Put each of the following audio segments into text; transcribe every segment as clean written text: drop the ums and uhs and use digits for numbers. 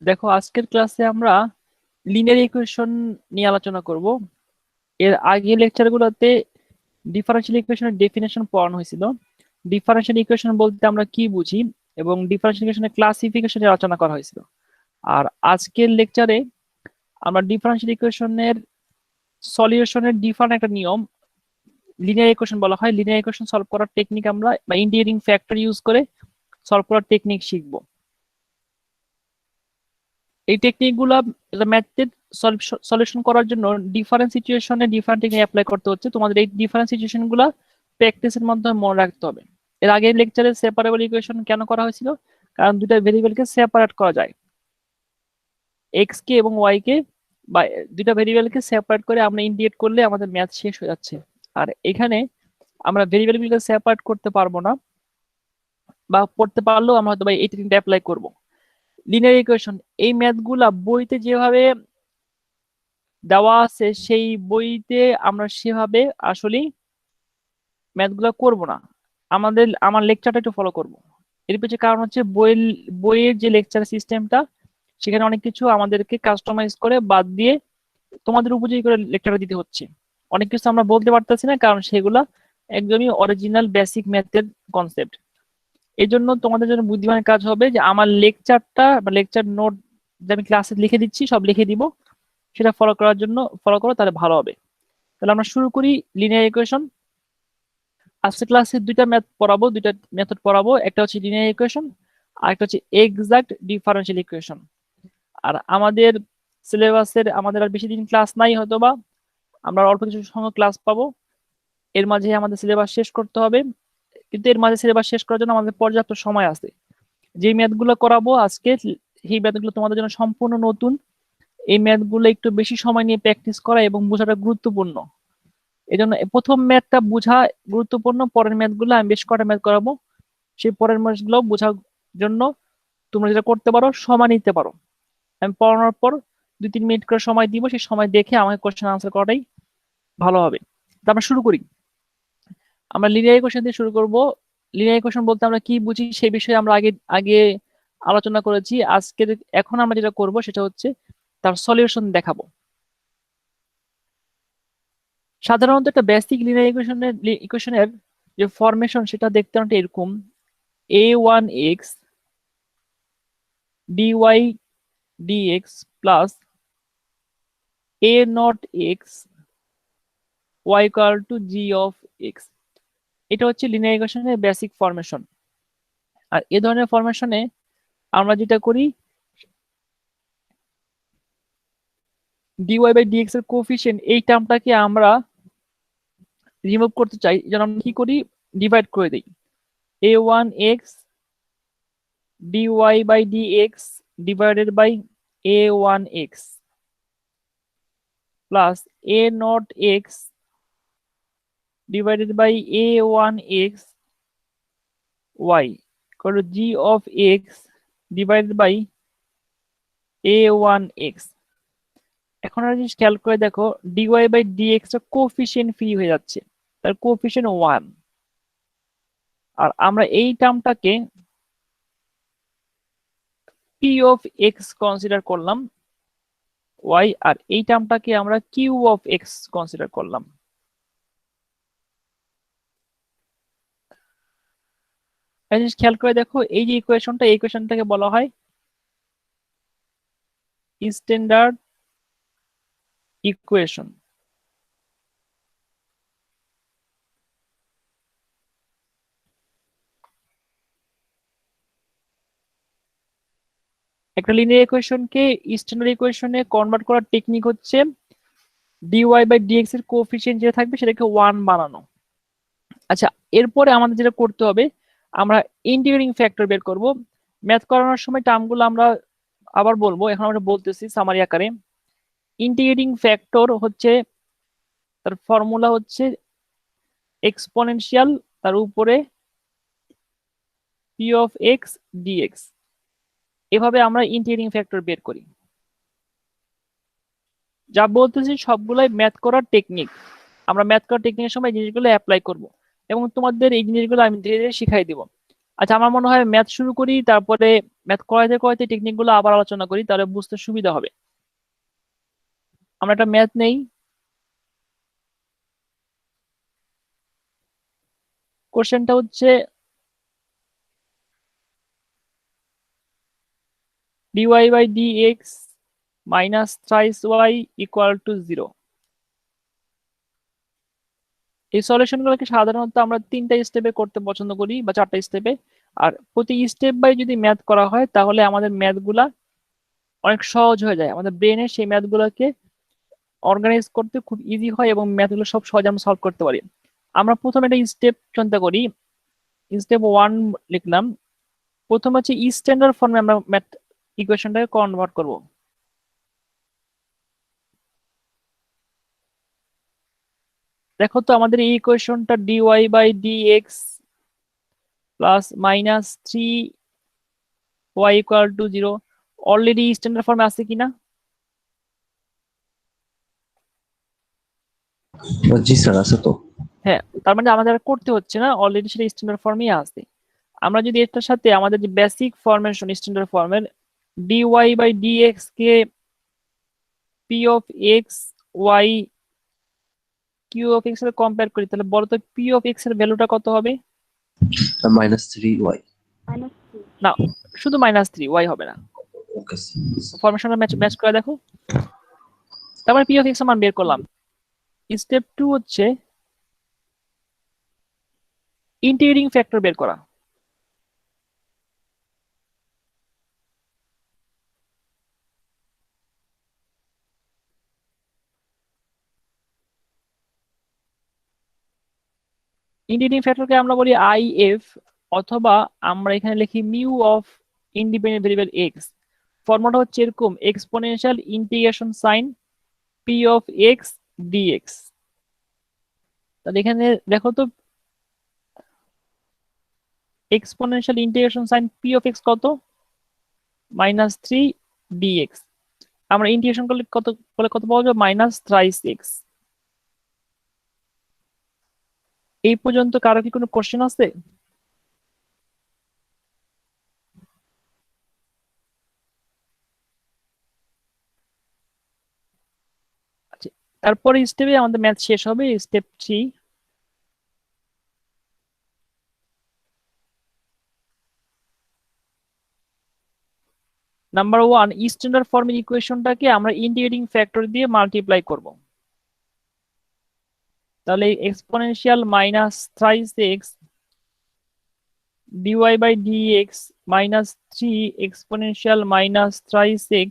দেখো আজকের ক্লাসে আমরা লিনিয়ার ইকুয়েশন নিয়ে আলোচনা করব। এর আগে লেকচারগুলোতে ডিফারেনশিয়াল ইকুয়েশনের ডেফিনেশন পড়ানো হয়েছিল। ডিফারেনশিয়াল ইকুয়েশন বলতে আমরা কি বুঝি এবং ডিফারেনশিয়াল ইকুয়েশনের ক্লাসিফিকেশন নিয়ে আলোচনা করা হয়েছিল। আর আজকের লেকচারে আমরা ডিফারেনশিয়াল ইকুয়েশনের সলিউশনের ডিফারেন্ট একটা নিয়ম, লিনিয়ার ইকুয়েশন বলা হয়, লিনিয়ার ইকুয়েশন সলভ করার টেকনিক আমরা বা ইন্টিগ্রেটিং ফ্যাক্টর ইউজ করে সলভ করার টেকনিক শিখব। এই টেকনিকগুলো ম্যাথের সলিউশন করার জন্য ডিফারেন্ট সিচুয়েশনে ডিফারেন্ট টেকনিক অ্যাপ্লাই করতে হচ্ছে। তোমাদের এই ডিফারেন্ট সিচুয়েশনগুলো প্র্যাকটিসের মাধ্যমে মনে রাখতে হবে। এর আগের লেকচারে সেপারেবল ইকুয়েশন কেন করা হয়েছিল? কারণ দুইটা ভেরিয়েবলকে সেপারেট করা যায়, এক্স কে এবং ওয়াই কে, বা দুইটা ভেরিয়েবলকে সেপারেট করে আমরা ইন্টিগ্রেট করলে আমাদের ম্যাথ শেষ হয়ে যাচ্ছে। আর এখানে আমরা ভেরিয়েবলগুলোকে সেপারেট করতে পারবো না, বা পড়তে পারলেও আমরা হয়তো এই টেকনিকটা অ্যাপ্লাই করব। লিনিয়ার ইকুয়েশন এই ম্যাথগুলা বইতে যেভাবে দেওয়া আছে সেই বইতে আমরা সেভাবে আসলে ম্যাথগুলো করব না, আমার লেকচারটা একটু ফলো করব। এর পিছনে কারণ হচ্ছে বইয়ের যে লেকচার সিস্টেমটা, সেখানে অনেক কিছু আমাদেরকে কাস্টমাইজ করে বাদ দিয়ে তোমাদের উপযোগী করে লেকচারটা দিতে হচ্ছে। অনেক কিছু আমরা বলতে পারতেছি না, কারণ সেগুলা একদমই অরিজিনাল বেসিক ম্যাথের কনসেপ্ট। এই জন্য তোমাদের জন্য বুদ্ধিমানের কাজ হবে যে আমার লেকচারটা বা লেকচার নোট যে আমি ক্লাসে লিখে দিচ্ছি সব লিখে দিব, সেটা ফলো করার জন্য ফলো করো, তাহলে ভালো হবে। তাহলে আমরা শুরু করি লিনিয়ার ইকুয়েশন। আজকে ক্লাসে দুইটা ম্যাথ পড়াবো, দুইটা মেথড পড়াবো। একটা হচ্ছে লিনিয়ার ইকুয়েশন আর একটা হচ্ছে এক্সাক্ট ডিফারেনশিয়াল ইকুয়েশন। আর আমাদের সিলেবাসের আমাদের আর বেশি দিন ক্লাস নাই, হয়তো বা আমরা অল্প কিছু সময় ক্লাস পাবো। এর মাঝে আমাদের সিলেবাস শেষ করতে হবে, কিন্তু এর মাঝে সিলেবাস শেষ করার জন্য আমাদের পর্যাপ্ত সময় আছে। যে ম্যাথগুলো করাবো আজকে, সেই ম্যাথগুলো তোমাদের জন্য সম্পূর্ণ নতুন। এই ম্যাথগুলো একটু বেশি সময় নিয়ে প্র্যাকটিস করা এবং বোঝাটা গুরুত্বপূর্ণ। এই জন্য প্রথম ম্যাথটা বোঝা গুরুত্বপূর্ণ, পরের ম্যাথগুলো আমি বেশ কটা ম্যাথ করাবো, সেই পরের ম্যাথগুলো বোঝার জন্য তোমরা যেটা করতে পারো সময় নিতে পারো। আমি পড়ানোর পর 2-3 মিনিট করে সময় দিব, সেই সময় দেখে আমাকে কোশ্চেন আনসার করাটাই ভালো হবে। তো আমরা শুরু করি। আমরা লিনিয়ার ইকুয়েশন দিয়ে শুরু করব। লিনিয়ার ইকুয়েশন বলতে আমরা কি বুঝি সেই বিষয়ে আমরা আগে আগে আলোচনা করেছি। এখন আমরা যেটা করব সেটা হচ্ছে তার সলিউশন দেখাবো। সাধারণত একটা বেসিক লিনিয়ার ইকুয়েশনের যে ফরমেশন সেটা দেখতে অনেকটা এরকম: a1x dy dx plus a0x y equal to g of x। এটা হচ্ছে লিনিয়ার ইকুয়েশনের বেসিক ফরমেশন। আর এ ধরনের ফরমেশনে আমরা যেটা করি, dy বাই dx এর কোফিশিয়েন্ট এই টার্মটাকে আমরা রিমুভ করতে চাই, যেন আমরা কি করি, ডিভাইড করে দিই। a1x dy by dx divided by a1x plus a0x divided by a1x y equal to g of x divided by a1x। এখন আমরা জিনিস খেয়াল করে দেখো, dy বাই dx টা কোফিশিয়েন্ট ফ্রি হয়ে যাচ্ছে, তার কোফিশিয়েন্ট 1। আর আমরা এই টার্মটাকে p of x কনসিডার করলাম y, আর এই টার্মটাকে আমরা q of x কনসিডার করলাম। জিনিস খেয়াল করে দেখো, এই যে ইকুয়েশনটা, এই ইকুয়েশনটাকে বলা হয় স্ট্যান্ডার্ড ইকুয়েশন। একটা লিনিয়ার ইকুয়েশনকে স্ট্যান্ডার্ড ইকুয়েশনে কনভার্ট করার টেকনিক হচ্ছে dy বাই dx এর কোএফিসিয়েন্ট যেটা থাকবে সেটাকে 1 বানানো। আচ্ছা, এরপরে আমাদের যেটা করতে হবে, আমরা ইন্টিগ্রেটিং ফ্যাক্টর বের করব। ম্যাথ করানোর সময় টার্মগুলো আমরা আবার বলবো, এখন আমরা বলতেছি সামারি আকারে। ইন্টিগ্রেটিং ফ্যাক্টর হচ্ছে, তার ফর্মুলা হচ্ছে এক্সপোনেনশিয়াল তার উপরে p of x dx। এভাবে আমরা ইন্টিগ্রেটিং ফ্যাক্টর বের করি। যা বলতেছি সবগুলাই ম্যাথ করার টেকনিক। আমরা ম্যাথ করার টেকনিকের সময় জিনিসগুলো অ্যাপ্লাই করব এবং তোমাদের এই জিনিসগুলো আমি ধীরে ধীরে শিখাই দিব। আচ্ছা, আমার মনে হয় ম্যাথ শুরু করি, তারপরে ম্যাথ করাইতে করাইতে টেকনিক গুলো আবার আলোচনা করি, তাহলে বুঝতে সুবিধা হবে। আমরা একটা ম্যাথ নেই। কোশ্চেনটা হচ্ছে dy by dx minus thrice y equal to 0। এই সলিউশন গুলোকে সাধারণত আমরা 3টা স্টেপে করতে পছন্দ করি বা 4টা স্টেপে। আর প্রতি স্টেপ বাই যদি ম্যাথ করা হয় তাহলে আমাদের ম্যাথ গুলা অনেক সহজ হয়ে যায়, আমাদের ব্রেনে সেই ম্যাথ গুলোকে অর্গানাইজ করতে খুব ইজি হয় এবং ম্যাথ গুলো সব সহজে আমরা সলভ করতে পারি। আমরা প্রথমে একটা স্টেপ চিন্তা করি। স্টেপ 1 লিখলাম। প্রথম হচ্ছে স্ট্যান্ডার্ড ফর্মে আমরা ম্যাথ ইকুয়েশনটাকে কনভার্ট করব। দেখো তো আমাদের এই ইকুয়েশনটা d y by d x plus minus 3y equal to 0 already standard ফর্মে আছে কিনা? জি স্যার, আছে তো। হ্যাঁ, তার মানে আমাদের আর করতে হচ্ছে না, অলরেডি সেটা স্ট্যান্ডার্ড ফর্মেই আছে। আমরা যদি এটার সাথে আমাদের যে বেসিক ফরমেশন স্ট্যান্ডার্ড ফর্মের ডিওয়াই বাই ডিএক্স কে p of x y q of x এর কম্পেয়ার করি, তাহলে বলো তো পি অফ এক্স এর ভ্যালুটা কত হবে? -3y। না, শুধু -3 ওয়াই হবে না। ওকে ফরমেশনটা ম্যাচ ম্যাচ করে দেখো। তারপরে পি অফ এক্স এর মান বের করলাম। স্টেপ 2 হচ্ছে ইন্টিগ্রেটিং ফ্যাক্টর বের করা। ইন্টিগ্রেটিং ফ্যাক্টরকে আমরা বলি আই এফ, অথবা আমরা এখানে লিখি mu of independent variable x. ফর্মুলাটা হচ্ছে এরকম, exponential integration sine p of x d x. তাহলে এখানে দেখো তো exponential integration sine p of x কত? -3 ডিএক্স। আমরা ইন্টিগ্রেশন করলে কত পাওয়া যাবে? -3x। এই পর্যন্ত কারো কি কোনো কোশ্চেন আছে? আচ্ছা, তারপরে স্টেপে আমাদের ম্যাথ শেষ হবে। স্টেপ 3, নাম্বার 1, স্ট্যান্ডার্ড ফর্মের ইকুয়েশনটাকে আমরা ইন্টিগ্রেটিং ফ্যাক্টর দিয়ে মাল্টিপ্লাই করব। তাহলে exponential -3x dy by dx -3 exponential -3x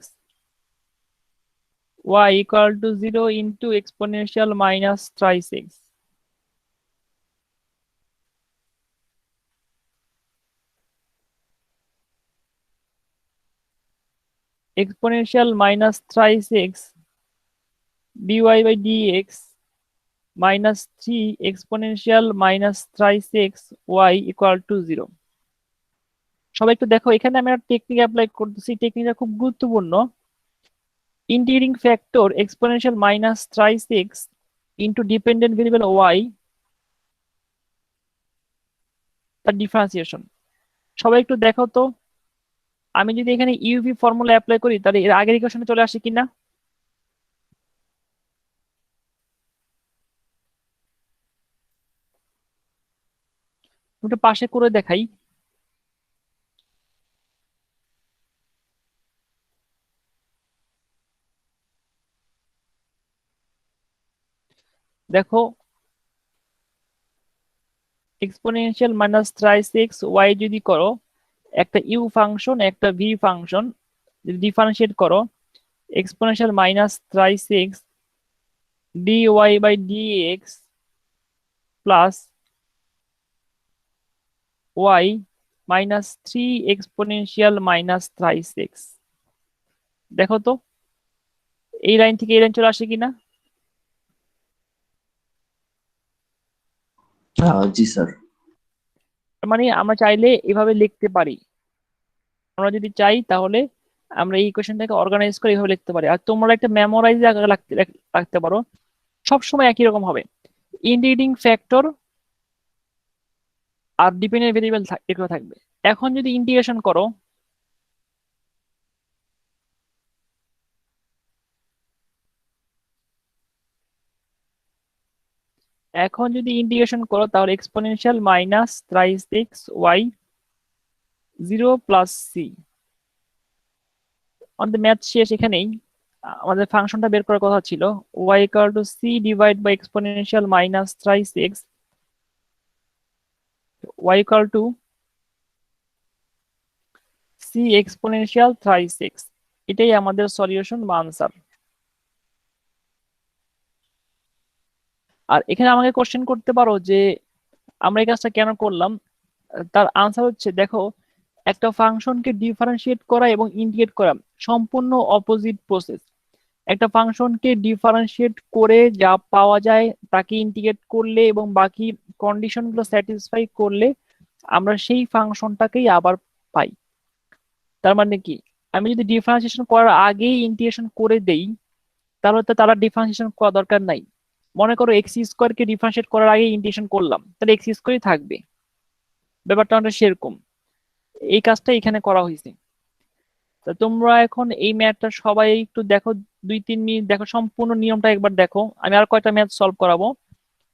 y equal to 0 into exponential -3x। exponential -3x dy by dx -3 exponential -3x y equal to 0। সবাই একটু দেখো, এখানে আমি একটা টেকনিক অ্যাপ্লাই করতেছি, টেকনিকটা খুব গুরুত্বপূর্ণ। Integrating factor exponential -3x into dependent variable y, তার ডিফারেন্সিয়েশন। সবাই একটু দেখো তো, আমি যদি এখানে ইউভি ফর্মুলা অ্যাপ্লাই করি তাহলে এর আগের ইকুয়েশনে চলে আসে কিনা? একটু পাশে করে দেখাই। দেখো, এক্সপোনেনশিয়াল -3x y যদি করো, একটা ইউ ফাংশন একটা ভি ফাংশন যদি ডিফারেন্সিয়েট করো, exponential -3x dy by dx plus y -3 exponential -3x। দেখো তো এই লাইন থেকে এই লাইন চলে আসে কিনা? জি স্যার। মানে আমরা চাইলে এভাবে লিখতে পারি। আমরা যদি চাই তাহলে আমরা এই ইকুয়েশনটাকে অর্গানাইজ করে এভাবে লিখতে পারি। আর তোমরা একটা মেমোরাইজ রাখতে পারো, সবসময় একই রকম হবে। ইন্টিগ্রেটিং ফ্যাক্টর আর ডিপেন্ডেন্ট ভেরিয়েবল এগুলো থাকবে। এখন যদি ইন্টিগ্রেশন করো, তাহলে exponential minus thrice x y 0 + c। আমাদের ম্যাথ শেষ এখানেই। আমাদের ফাংশনটা বের করার কথা ছিল y = c/(x)(c)(exponential-3x). এটাই আমাদের সলিউশন বা আনসার। আর এখানে আমাকে কোশ্চেন করতে পারো যে আমরা এই কাজটা কেন করলাম। তার আনসার হচ্ছে, দেখো, একটা ফাংশনকে ডিফারেন্সিয়েট করা এবং ইন্টিগ্রেট করা সম্পূর্ণ অপোজিট প্রসেস। একটা ফাংশনকে ডিফারেন্সিয়েট করে যা পাওয়া যায় তাকে ইন্টিগ্রেট করলে এবং বাকি কন্ডিশনগুলো স্যাটিসফাই করলে আমরা সেই ফাংশনটাকেই আবার পাই। তার মানে কি, আমি যদি ডিফারেন্সিয়েশন করার আগেই ইন্টিগ্রেশন করে দেই, তাহলে তো তারা ডিফারেন্সিয়েশন করা দরকার নাই। মনে করো x² কে ডিফারেন্সিয়েট করার আগে ইন্টিগ্রেশন করলাম, তাহলে x² থাকবে। ব্যাপারটা অনেকটা সেরকম, এই কাজটা এখানে করা হয়েছে। তা তোমরা এখন এই ম্যাথটা সবাই একটু দেখো, 2-3 মিনিট দেখো, সম্পূর্ণ নিয়মটা একবার দেখো। আমি আর কয়টা ম্যাথ সলভ করাবো,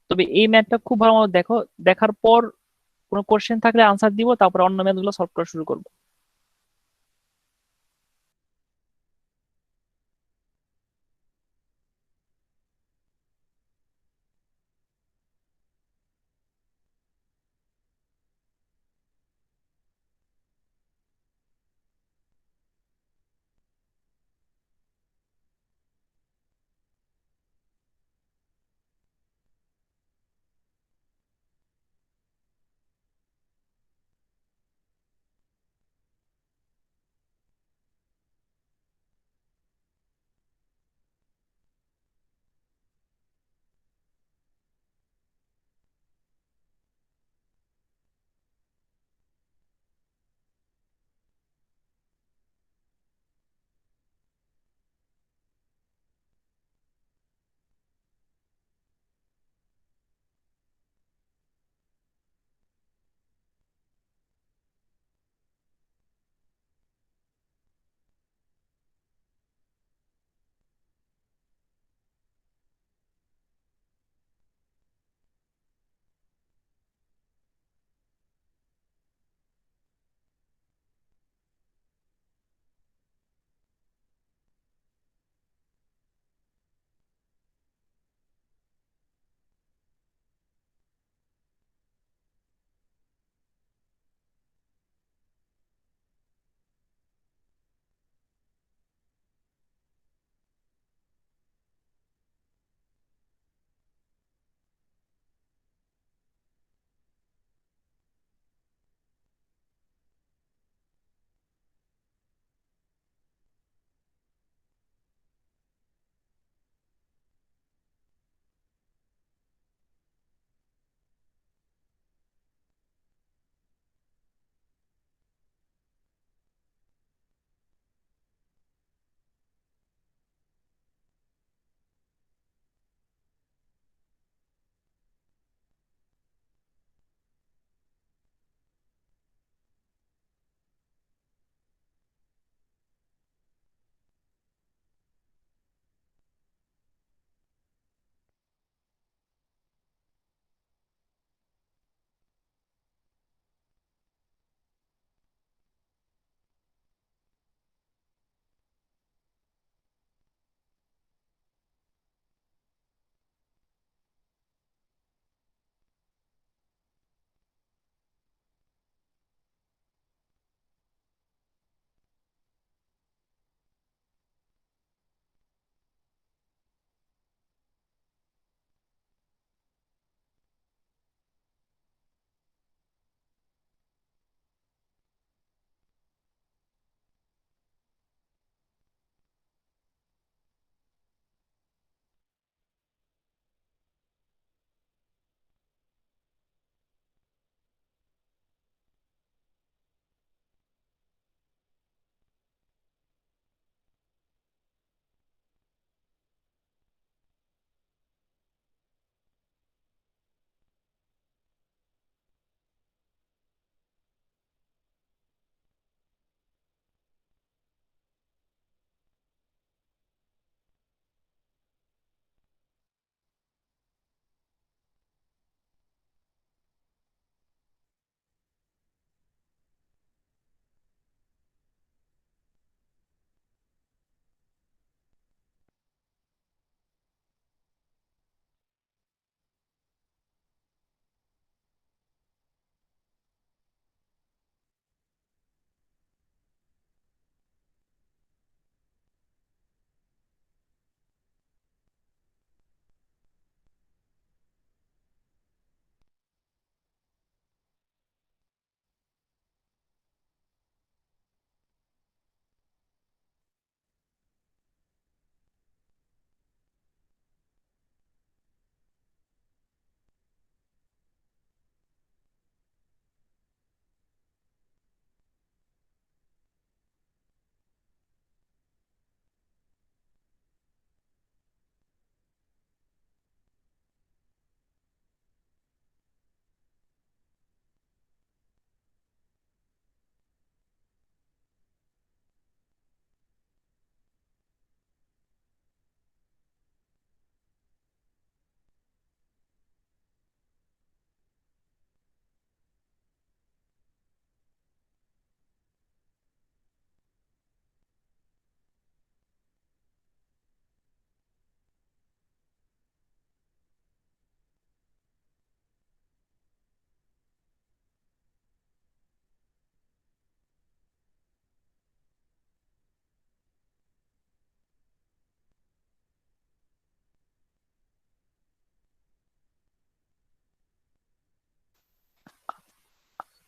তবে এই ম্যাথটা খুব ভালো মতো দেখো। দেখার পর কোনো কোশ্চেন থাকলে আনসার দিব, তারপর অন্য ম্যাথগুলো সলভ করা শুরু করবো।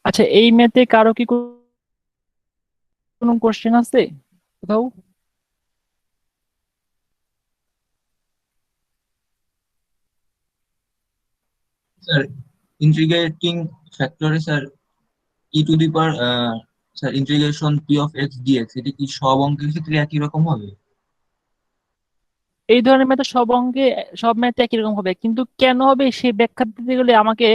আচ্ছা, এই ম্যাথে কারো কি কোনো কোশ্চেন আছে কোথাও? স্যার ইন্টিগ্রেটিং ফ্যাক্টরে sir e to the power sir integration p of x d x এটা কি সব অঙ্কের ক্ষেত্রে একই রকম হবে? এই ধরনের ম্যাথে সব অঙ্কে সব ম্যাথে একই রকম হবে, কিন্তু কেন হবে সেই ব্যাখ্যা দিতে গেলে আমাকে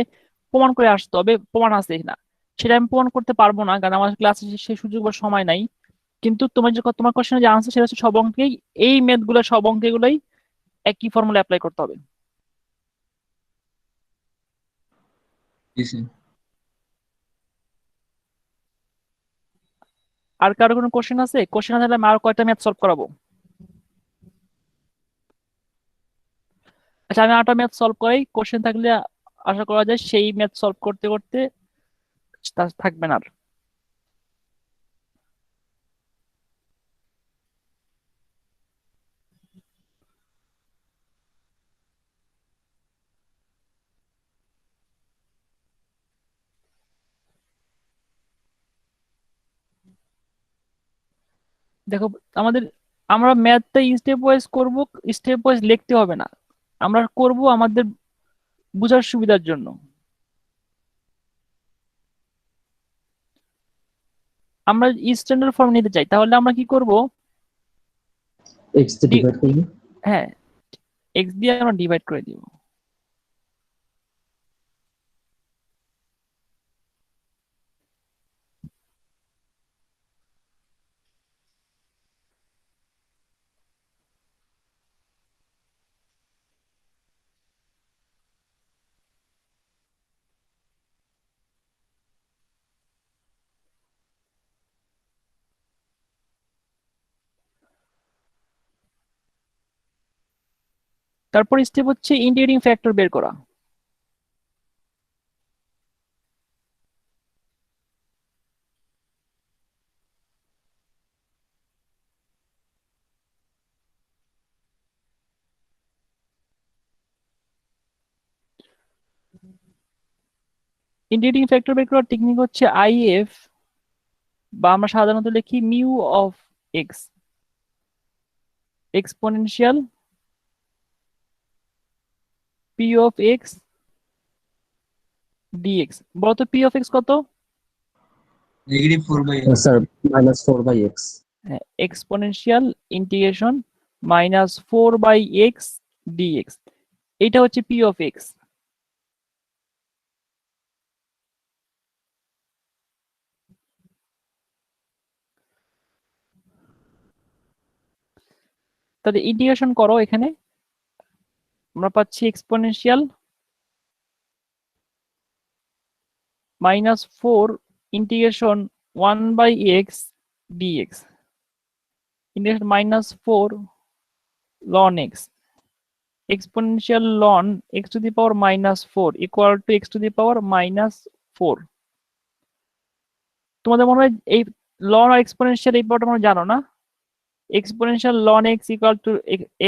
প্রমাণ করে আসতে হবে প্রমাণ আছে কিনা। সেটা আমি প্রমাণ করতে পারবো না, কারণ আমার ক্লাসে সেই সুযোগ বা সময় নাই। কিন্তু তোমার যে তোমার কোশ্চেনের যে আনসার সেটা হচ্ছে সব অঙ্কেই, এই ম্যাথ গুলো সব অঙ্কগুলোই একই ফর্মুলা অ্যাপ্লাই করতে হবে। জি স্যার। আর কারো কোনো কোশ্চেন আছে? কোশ্চেন আছে আমি আর কয়টা ম্যাথ সলভ করাবো? আচ্ছা, আমি আরেকটা ম্যাথ সলভ করাই, কোশ্চেন থাকলে আশা করা যায় সেই ম্যাথ সলভ করতে করতে তা থাকবে না আর। দেখো, আমাদের আমরা ম্যাথটা স্টেপ ওয়াইজ করব, স্টেপ ওয়াইজ লিখতে হবে না, আমরা করব আমাদের বোঝার সুবিধার জন্য। আমরা স্ট্যান্ডার্ড ফর্ম নিতে চাই, তাহলে আমরা কি করব? এক্স তে ডিভাইড করলে হ্যাঁ, এক্স দিয়ে আমরা ডিভাইড করে দিব। তারপর স্টেপ হচ্ছে ইন্টিগ্রেটিং ফ্যাক্টর বের করা। ইন্টিগ্রেটিং ফ্যাক্টর বের করার টেকনিক হচ্ছে আইএফ, বা আমরা সাধারণত লিখি mu of x exponential p of x d x. বলো তো পি অফ এক্স কত? -4/x। Sir -4/x। হ্যাঁ, এক্সপোনেনশিয়াল ইন্টিগ্রেশন -4/x ডিএক্স, এটা হচ্ছে পি অফ এক্স। তাহলে ইন্টিগ্রেশন করো, এখানে আমরা পাচ্ছি exponential -4 integration 1/x d x, integration -4 ln x exponential ln x to the power -4 equal to x to the power -4। তোমাদের মনে হয় এই ln আর এক্সপোনেনশিয়াল এই পাওয়ারটা তোমরা জানো না? Exponential ln x equal to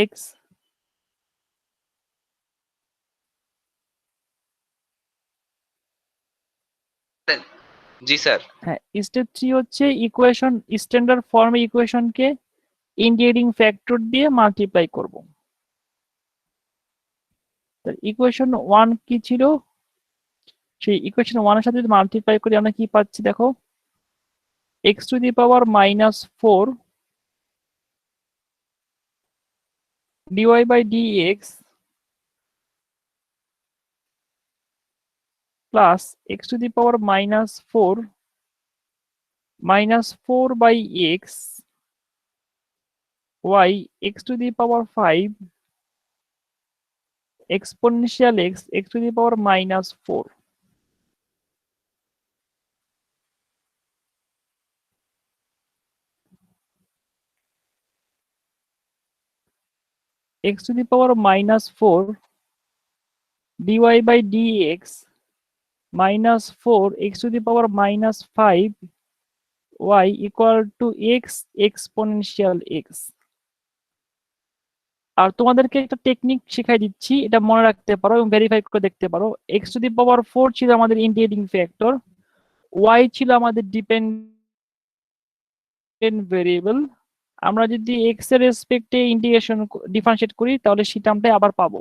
x। G sir. হ্যাঁ, স্টেপ 3 হচ্ছে ইকুয়েশন স্ট্যান্ডার্ড ফর্মে ইকুয়েশনকে ইন্টিগ্রেটিং ফ্যাক্টর দিয়ে মাল্টিপ্লাই করব। ইকুয়েশন 1 কি ছিল? সেই ইকুয়েশন 1 এর সাথে যদি মাল্টিপ্লাই করি আমরা কি পাচ্ছি দেখো, x to the power -4 dy by dx plus x to the power -4 by x y x to the power 5 exponential x to the power -4। x to the power -4 dy by dx -4 x to the power -5 y equal to x exponential x। আর তোমাদেরকে একটা technique শেখাই দিচ্ছি, এটা মনে রাখতে পারো এবং verify করে দেখতে পারো। x to the power 4 ছিল আমাদের ইন্টিগ্রেটিং ফ্যাক্টর, ওয়াই ছিল আমাদের ডিপেন্ডেন্ট ভেরিয়েবল, আমরা যদি এক্স এর রেসপেক্টে ইন্টিগ্রেশন ডিফারেন্সিয়েট করি তাহলে সেই টার্মটাই আবার পাবো।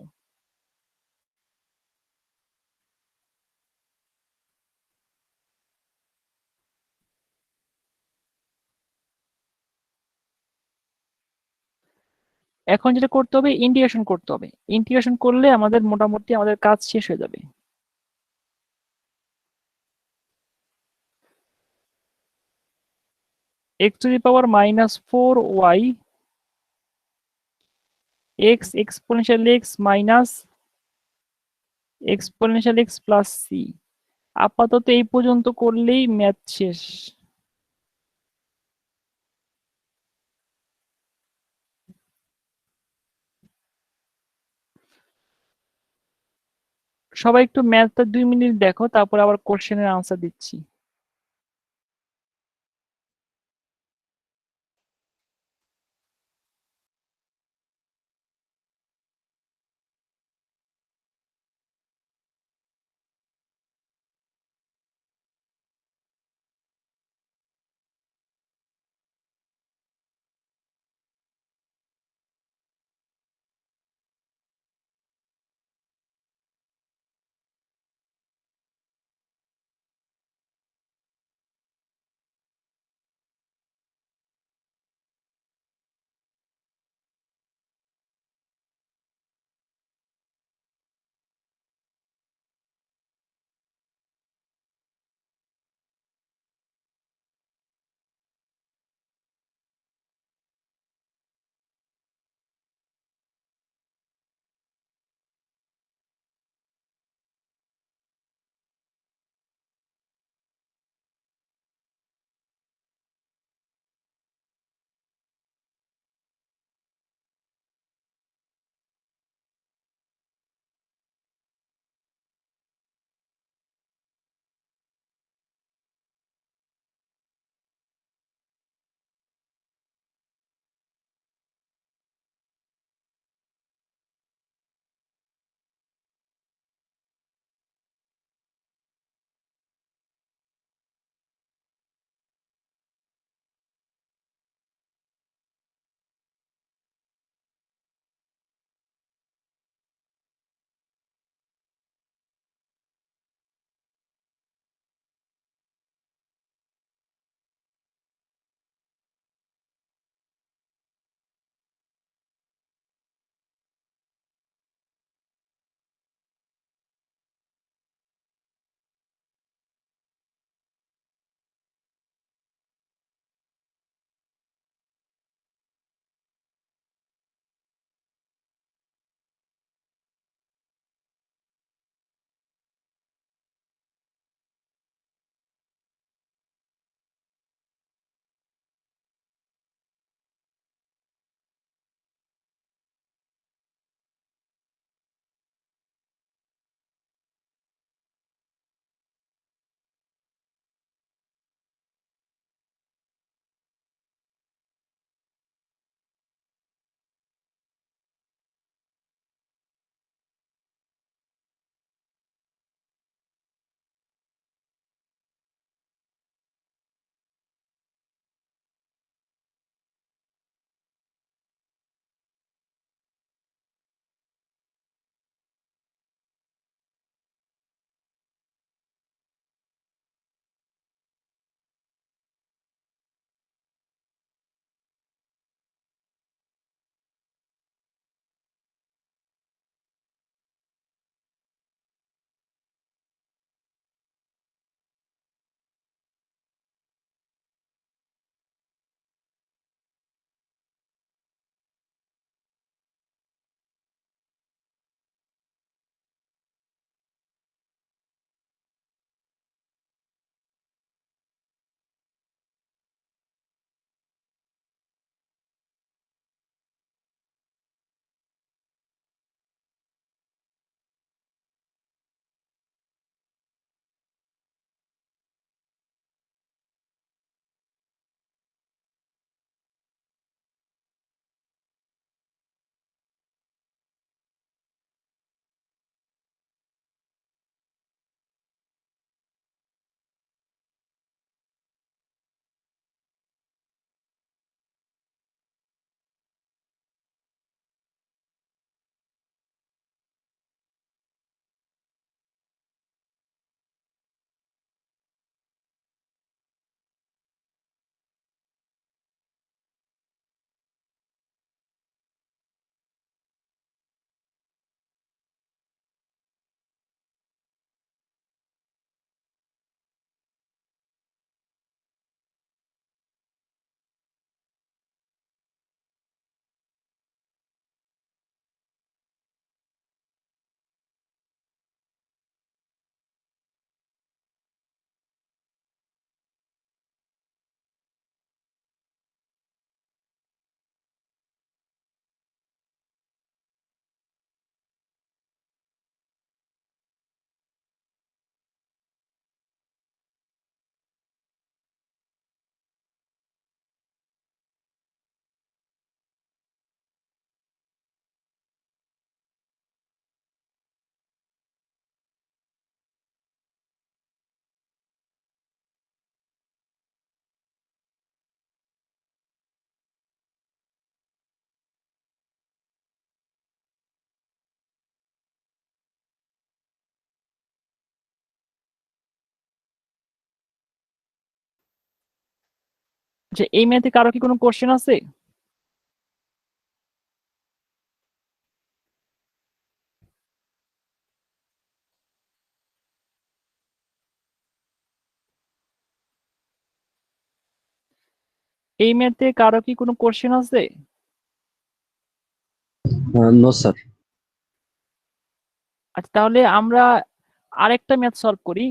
এখন যেটা করতে হবে, ইন্টিগ্রেশন করতে হবে। ইন্টিগ্রেশন করলে আমাদের মোটামুটি আমাদের কাজ শেষ হয়ে যাবে। x to the power -4y x exponential x minus exponential x plus c। আপাতত এই পর্যন্ত করলেই ম্যাথ শেষ। সবাই একটু ম্যাথটা 2 মিনিট দেখো, তারপর আবার কোশ্চেনের আনসার দিচ্ছি। যে এই ম্যাথে কারো কি কোনো কোশ্চেন আছে? এই ম্যাথে কারো কি কোনো কোশ্চেন আছে? No, sir. আচ্ছা, তাহলে আমরা আরেকটা ম্যাথ সলভ করি।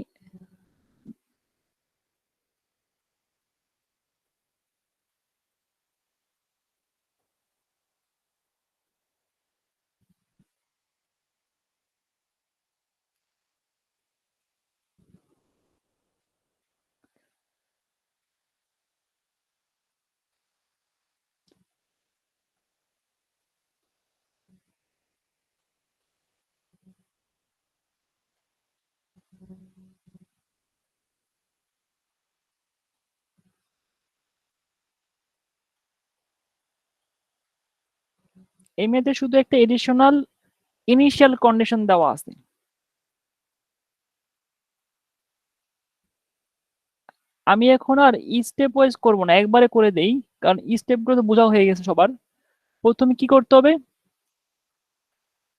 এই ম্যাথে শুধু একটা এডিশনাল ইনিশিয়াল কন্ডিশন দেওয়া আছে। আমি এখন আর স্টেপ ওয়াইজ করবো না, একবারে করে দেই, কারণ স্টেপ গুলো তো বোঝা হয়ে গেছে সবার। প্রথমে কি করতে হবে?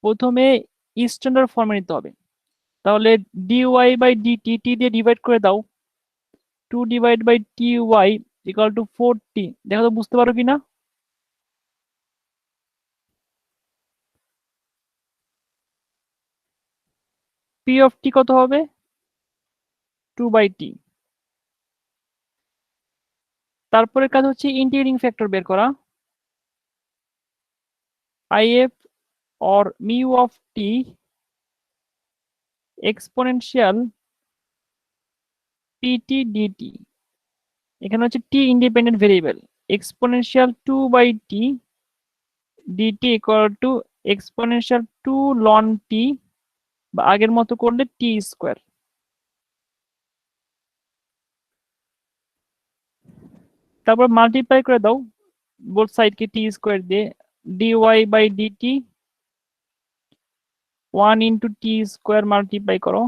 প্রথমে স্ট্যান্ডার্ড ফর্মে নিতে হবে। তাহলে ডিওয়াই বাই ডিটি, টি দিয়ে ডিভাইড করে দাও। 2 divide by t y equal to 4t। দেখো তো বুঝতে পারো কিনা? পি অফ টি কত হবে? 2/t। তারপরে কাজ হচ্ছে ইন্টিগ্রেটিং ফ্যাক্টর বের করা। IF or mu of t exponential p t d t. এখানে হচ্ছে t independent variable. Exponential 2/t d t equal to exponential 2 ln t, বা আগের মতো করলে টি স্কোয়ার। তারপর মাল্টিপ্লাই করে দাও বোথ সাইডকে টি স্কোয়ার দিয়ে। dy/dt 1 × t² মাল্টিপ্লাই করো।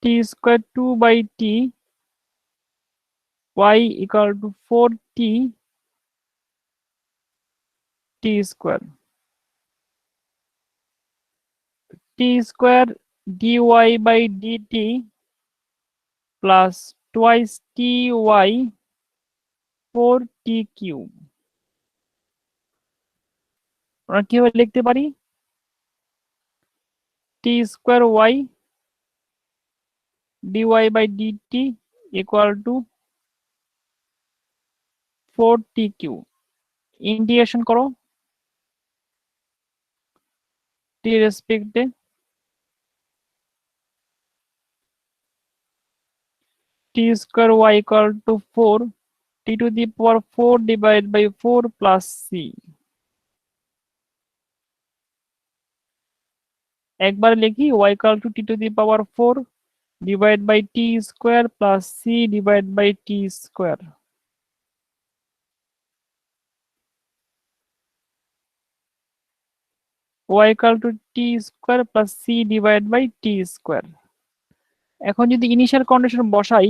t² 2/t y equal to 4t t²। t² dy/dt plus twice ty 4t³ আমরা কিভাবে লিখতে পারি? t² y dy/dt equal to 4t³ integration করো টি রেসপেক্টে। t² y equal to 4, t⁴ divided by 4 plus c। একবার লিখি y equal to t⁴ divided by t² plus c divided by t²। y equal to t² plus c divided by t²। এখন যদি initial condition বসাই,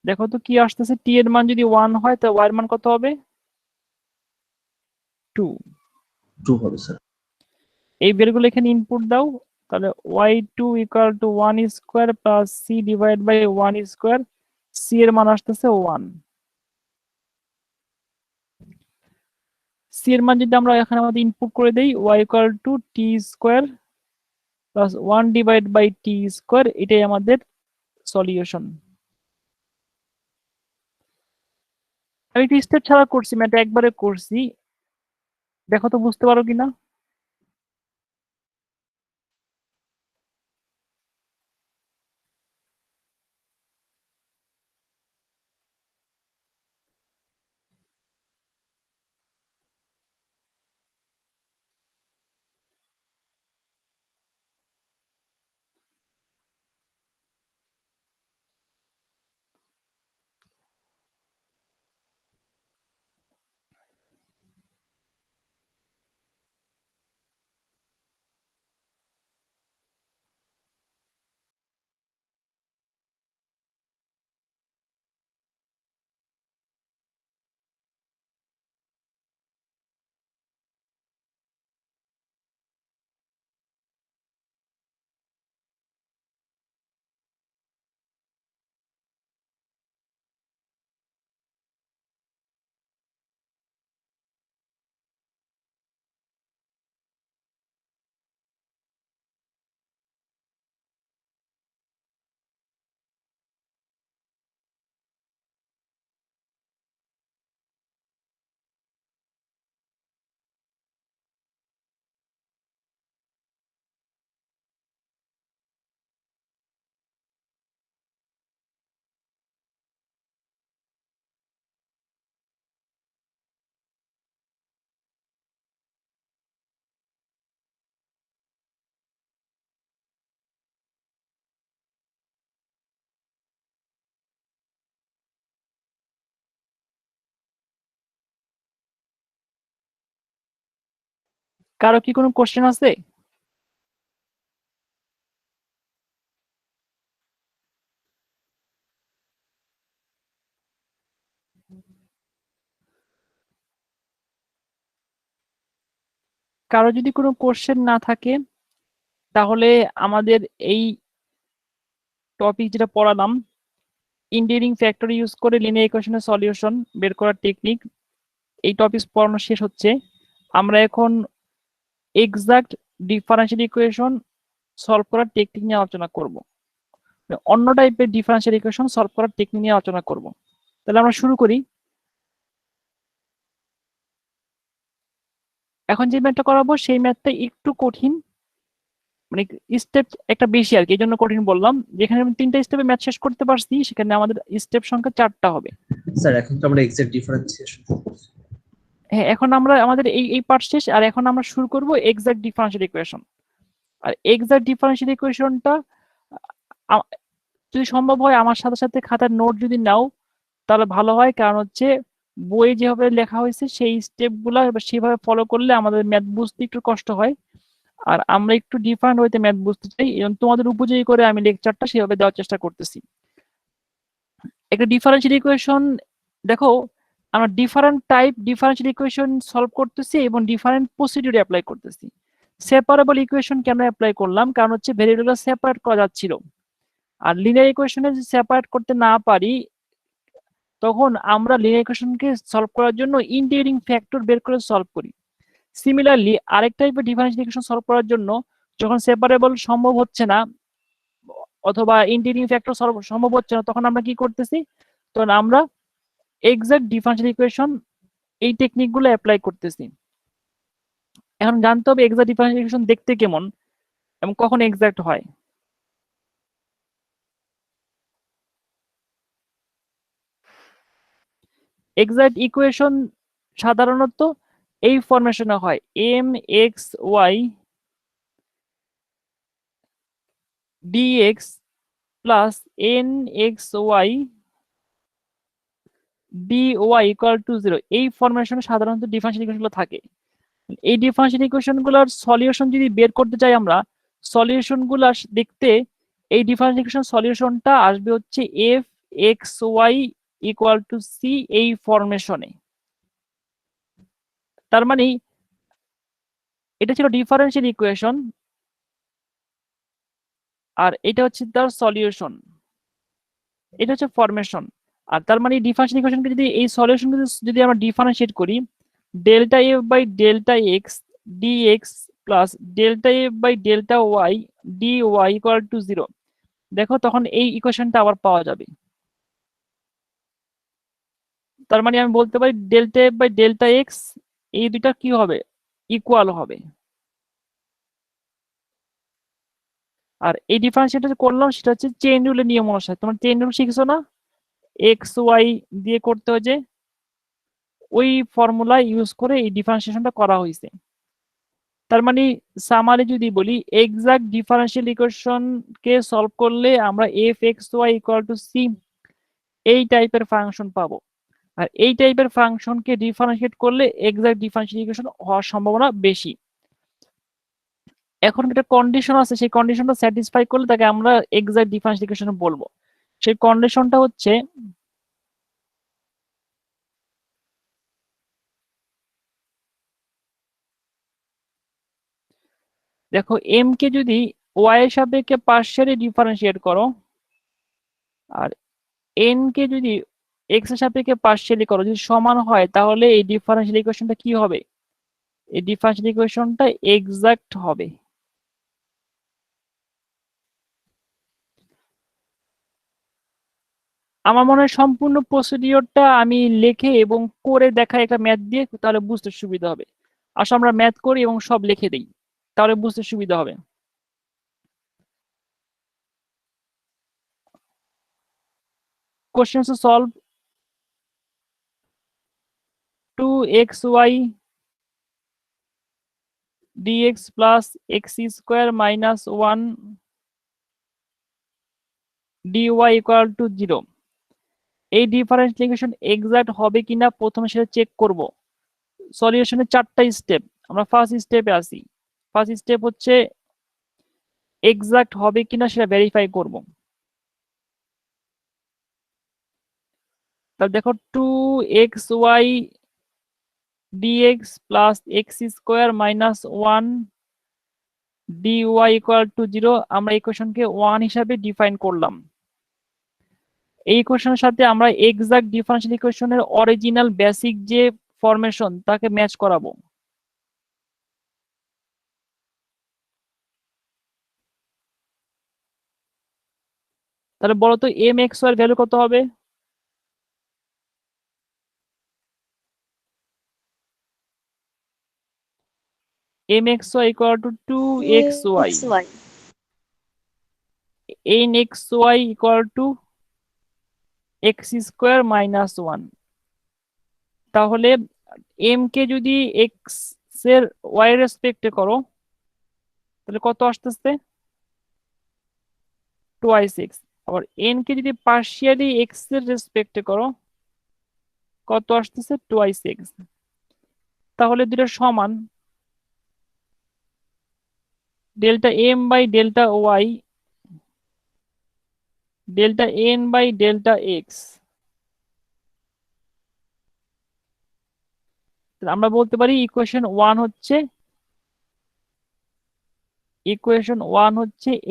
দেখো তো কি আসতেছে। টি এর মান যদি 1 হয় তাহলে y এর মান কত হবে? 2। 2 হবে স্যার। এই বেরগুলো এখানে ইনপুট দাও। তাহলে y2 equal to 1² plus c divided by 1²। c এর মান আসতেছে 1। c এর মান যদি আমরা এখানে আমাদের ইনপুট করে দেই y equal to t² plus 1 divided by t², এটাই আমাদের সলিউশন। আমি একটু স্টেপ ছাড়া করছি, ম্যাথ একবারে করছি, দেখো তো বুঝতে পারো কিনা? কারো কি কোনো কোশ্চেন আছে? কারো যদি কোনো কোশ্চেন না থাকে তাহলে আমাদের এই টপিক যেটা পড়ালাম, ইন্টিগ্রেটিং ফ্যাক্টর ইউজ করে লিনিয়ার ইকুয়েশনের সলিউশন বের করার টেকনিক, এই টপিক পড়ানো শেষ হচ্ছে। আমরা এখন এক্সাক্ট ডিফারেনশিয়াল ইকুয়েশন সলভ করার টেকনিক নিয়ে আলোচনা করব, অন্য টাইপের ডিফারেনশিয়াল ইকুয়েশন সলভ করার টেকনিক নিয়ে আলোচনা করব। তাহলে আমরা শুরু করি। এখন যে ম্যাথটা করাবো সেই ম্যাথটা একটু কঠিন, মানে স্টেপ একটা বেশি আর কি, এই জন্য কঠিন বললাম। যেখানে আমি 3টা স্টেপে ম্যাথ শেষ করতে পারছি সেখানে আমাদের স্টেপ সংখ্যা 4টা হবে। স্যার এখন তো আমরা এক্সাক্ট ডিফারেন্সিয়েশন করছি। হ্যাঁ, এখন আমরা আমাদের এই পার্ট শেষ, আর এখন আমরা শুরু করব এক্সাক্ট ডিফারেনশিয়াল ইকুয়েশন। আর এক্সাক্ট ডিফারেনশিয়াল ইকুয়েশনটা যদি সম্ভব হয় আমার সাথে সাথে খাতার নোট যদি নাও তাহলে ভালো হয়, কারণ হচ্ছে বইয়ে যেভাবে লেখা হয়েছে সেই স্টেপগুলো সেভাবে ফলো করলে আমাদের ম্যাথ বুঝতে একটু কষ্ট হয়, আর আমরা একটু ডিফারেন্ট হইতে ম্যাথ বুঝতে চাই, এবং তোমাদের উপযোগী করে আমি লেকচারটা সেভাবে দেওয়ার চেষ্টা করতেছি। একটা ডিফারেনশিয়াল ইকুয়েশন দেখো, আমরা different type differential equation solve করতেছি এবং ডিফারেন্ট প্রসিডিউর অ্যাপ্লাই করতেছি। সেপারেবল ইকুয়েশন কেন অ্যাপ্লাই করলাম? কারণ হচ্ছে ভেরিয়েবলগুলো সেপারেট করা যাচ্ছিল, আর লিনিয়ার ইকুয়েশনে যদি সেপারেট করতে না পারি তখন আমরা লিনিয়ার ইকুয়েশনকে সলভ করার জন্য ইন্টিগ্রেটিং ফ্যাক্টর বের করে সলভ করি। সিমিলারলি আরেক টাইপের ডিফারেনশিয়াল ইকুয়েশন সলভ করার জন্য যখন সেপারেবল সম্ভব হচ্ছে না অথবা ইন্টিগ্রেটিং ফ্যাক্টর সলভ সম্ভব হচ্ছে না, তখন আমরা কি করতেছি? তখন আমরা এক্সাক্ট ডিফারেনশিয়াল ইকুয়েশন এই টেকনিকগুলো অ্যাপ্লাই করতেছি। এখন জানতে হবে এক্সাক্ট ডিফারেনশিয়াল ইকুয়েশন দেখতে কেমন এবং কখন এক্সাক্ট হয়। এক্সাক্ট ইকুয়েশন সাধারণত এই ফরমেশনে হয়, m x y d x plus n x y d y equal to 0। এই ফরমেশনে সাধারণত ডিফারেনশিয়াল ইকুয়েশনগুলো থাকে। এই ডিফারেনশিয়াল ইকুয়েশনগুলোর সলিউশন যদি বের করতে চাই আমরা, সলিউশনগুলো দেখতে এই ডিফারেনশিয়াল ইকুয়েশন সলিউশনটা আসবে হচ্ছে f x y equal to c এই ফরমেশনে। তার মানে এটা ছিল ডিফারেনশিয়াল ইকুয়েশন আর এটা হচ্ছে তার সলিউশন, এটা হচ্ছে ফরমেশন। আর তার মানে ডিফারেনশিয়াল ইকুয়েশনকে যদি এই সলিউশন যদি আমরা ডিফারেন্সিয়েট করি, delta f by delta x d x plus delta f by delta y d y equal to 0, দেখো তখন এই ইকুয়েশনটা আবার পাওয়া যাবে। তার মানে আমি বলতে পারি delta f by delta x এই দুইটা কি হবে? ইকুয়াল হবে। আর এই ডিফারেন্সিয়েট করলাম সেটা হচ্ছে চেইন রুলের নিয়ম অনুসারে। তোমরা চেইন রুল শিখছো না? এক্স ওয়াই দিয়ে করতে হয় যে, ওই ফর্মুলা ইউজ করে এই ডিফারেন্সিয়েশনটা করা হয়েছে। তার মানে সামারি যদি বলি, এক্সাক্ট ডিফারেনশিয়াল ইকুয়েশন কে সলভ করলে আমরা f x y equal to c এই টাইপের ফাংশন পাবো, আর এই টাইপের ফাংশনকে ডিফারেন্সিয়েট করলে এক্সাক্ট ডিফারেনশিয়াল ইকুয়েশন হওয়ার সম্ভাবনা বেশি। এখন একটা কন্ডিশন আছে, সেই কন্ডিশনটা স্যাটিসফাই করলে তাকে আমরা এক্সাক্ট ডিফারেনশিয়াল ইকুয়েশন বলবো। সেই কন্ডিশনটা হচ্ছে, দেখো এম কে যদি ওয়াই এর সাপেক্ষে পার্শিয়ালি ডিফারেন্সিয়েট করো আর এন কে যদি এক্স এর সাপেক্ষে পার্শিয়ালি করো, যদি সমান হয় তাহলে এই ডিফারেনশিয়াল ইকুয়েশনটা কি হবে? এই ডিফারেনশিয়াল ইকুয়েশনটা এক্সাক্ট হবে। আমার মনে হয় সম্পূর্ণ প্রসিডিওরটা আমি লিখে এবং করে দেখাই একটা ম্যাথ দিয়ে, তাহলে বুঝতে সুবিধা হবে। আসলে আমরা ম্যাথ করি এবং সব লিখে দিই, তাহলে বুঝতে সুবিধা হবে। Question solve 2xy dx plus x square minus 1 dy equal to 0। এই ডিফারেন্সিয়াল ইকুয়েশন এক্সাক্ট হবে কিনা প্রথমে সেটা চেক করব। সলিউশনের 4টা স্টেপ। আমরা ফার্স্ট স্টেপে আসি। ফার্স্ট স্টেপ হচ্ছে এক্সাক্ট হবে কিনা সেটা ভেরিফাই করব। তাহলে দেখো 2xy dx plus x square minus 1 dy equal to 0, আমরা ইকুয়েশনকে 1 হিসাবে ডিফাইন করলাম। এই ইকুয়েশনের সাথে আমরা এক্সাক্ট ডিফারেনশিয়াল ইকুয়েশনের অরিজিনাল বেসিক যে ফরমেশন তাকে ম্যাচ করাবো। তাহলে বলো তো এম এক্স এর ভ্যালু কত হবে? M x y equal to 2xy, n x y equal to x square minus 1। তাহলে এম কে যদি এক্স এর ওয়াই রেসপেক্টে করো তাহলে কত আসতেছে? 2x। আবার এন কে যদি পার্শিয়ালি এক্স এর রেসপেক্টে করো কত আসতেছে? 2x। তাহলে দুটো সমান, delta m by delta y delta n by delta x. আমরা বলতে পারি ইকুয়েশন ওয়ান হচ্ছে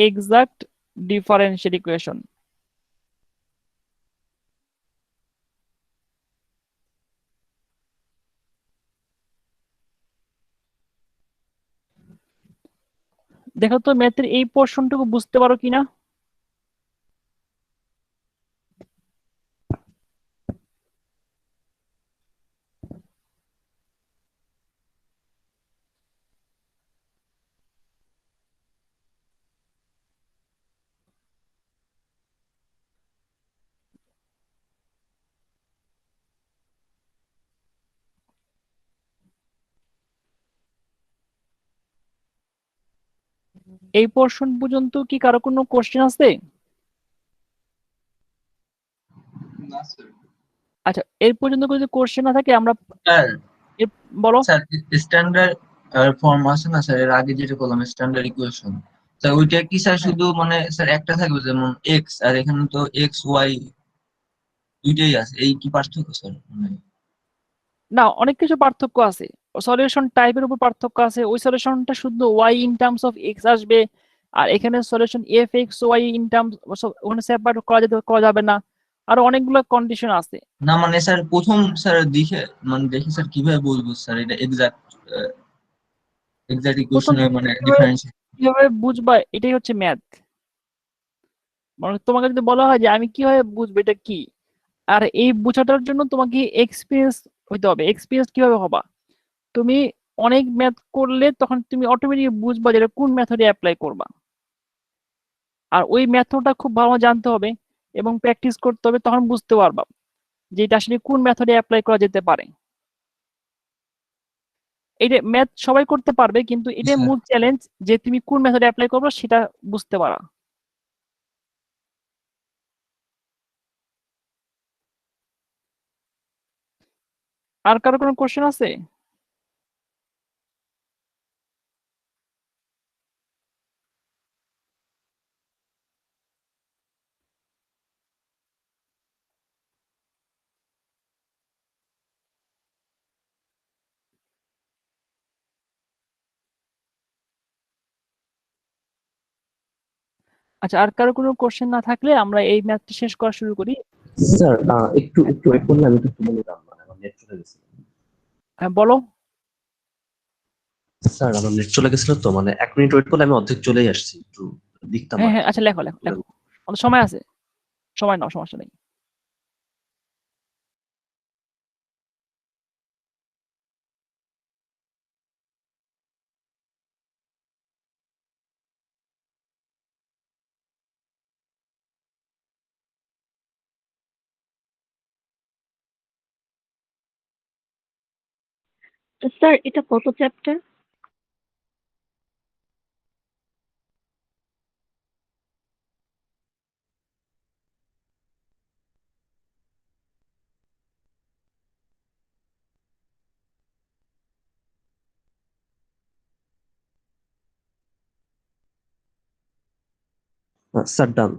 এক্সাক্ট ডিফারেনশিয়াল ইকুয়েশন। দেখো তো ম্যাথের এই পোর্শনটুকু বুঝতে পারো কিনা? এই পোর্শন পর্যন্ত কি কারো কোনো কোশ্চেন আছে? না স্যার। আচ্ছা, এর পর্যন্ত যদি কোশ্চেন না থাকে আমরা স্যার বলো। স্যার স্ট্যান্ডার্ড ফর্ম আছে না স্যার, এর আগে যেটা বললাম স্ট্যান্ডার্ড ইকুয়েশন, স্যার ওইটা কি স্যার হ্যাঁ। শুধু মানে স্যার একটা থাকবে যেমন এক্স, আর এখানে তো এক্স ওয়াই দুইটাই আছে, এই কি পার্থক্য স্যার? মানে না, অনেক কিছু পার্থক্য আছে। সলিউশন টাইপের উপর পার্থক্য আছে। ওই সলিউশনটা শুধু y in terms of x আসবে, আর এখানে solution f x y in terms, ওখানে সেপারেট করা যাবে না। আরো অনেকগুলো কন্ডিশন আছে। না মানে স্যার প্রথম স্যার দেখে মানে দেখে স্যার কিভাবে বলবো স্যার এটা এক্সাক্ট প্রথম ইকুয়েশনের মানে কিভাবে ডিফারেন্স? কিভাবে বুঝবা, এটাই হচ্ছে ম্যাথ। মানে তোমাকে যদি বলা হয় যে আমি কিভাবে বুঝবো এটা কি, আর এই বোঝাটার জন্য তোমাকে এক্সপিরিয়েন্স হইতে হবে। এক্সপিরিয়েন্স কিভাবে হবা? তুমি অনেক ম্যাথ করলে তখন তুমি অটোমেটিক বুঝবা যে এটা কোন মেথডে অ্যাপ্লাই করবা। আর ওই মেথডটা খুব ভালো জানতে হবে এবং প্র্যাকটিস করতে হবে, তখন বুঝতে পারবা যে এটা আসলে কোন মেথডে অ্যাপ্লাই করা যেতে পারে। এটা ম্যাথ সবাই করতে পারবে, কিন্তু এটাই স্যার মূল চ্যালেঞ্জ যে তুমি কোন মেথডে অ্যাপ্লাই করবে সেটা বুঝতে পারা। আর কারো কোনো কোশ্চেন আছে? আচ্ছা, আর কারো কোনো কোশ্চেন না থাকলে আমরা এই ম্যাথটা শেষ করা শুরু করি। স্যার একটু একটু ওয়েট করলে আমি একটু বলে দিতাম, মানে আমার নেট চলে গেছিল। হ্যাঁ, বলো। স্যার আমার নেট চলে গেছিল, তো মানে 1 মিনিট ওয়েট করলে আমি অর্ধেক চলেই আসছি, একটু লিখতাম হ্যাঁ আর হ্যাঁ, কি। আচ্ছা, লেখো লেখো লেখো, আমাদের সময় আছে, সময় নাও, সমস্যা নেই। তো স্যার এটা কত চ্যাপ্টার? স্যার ডান।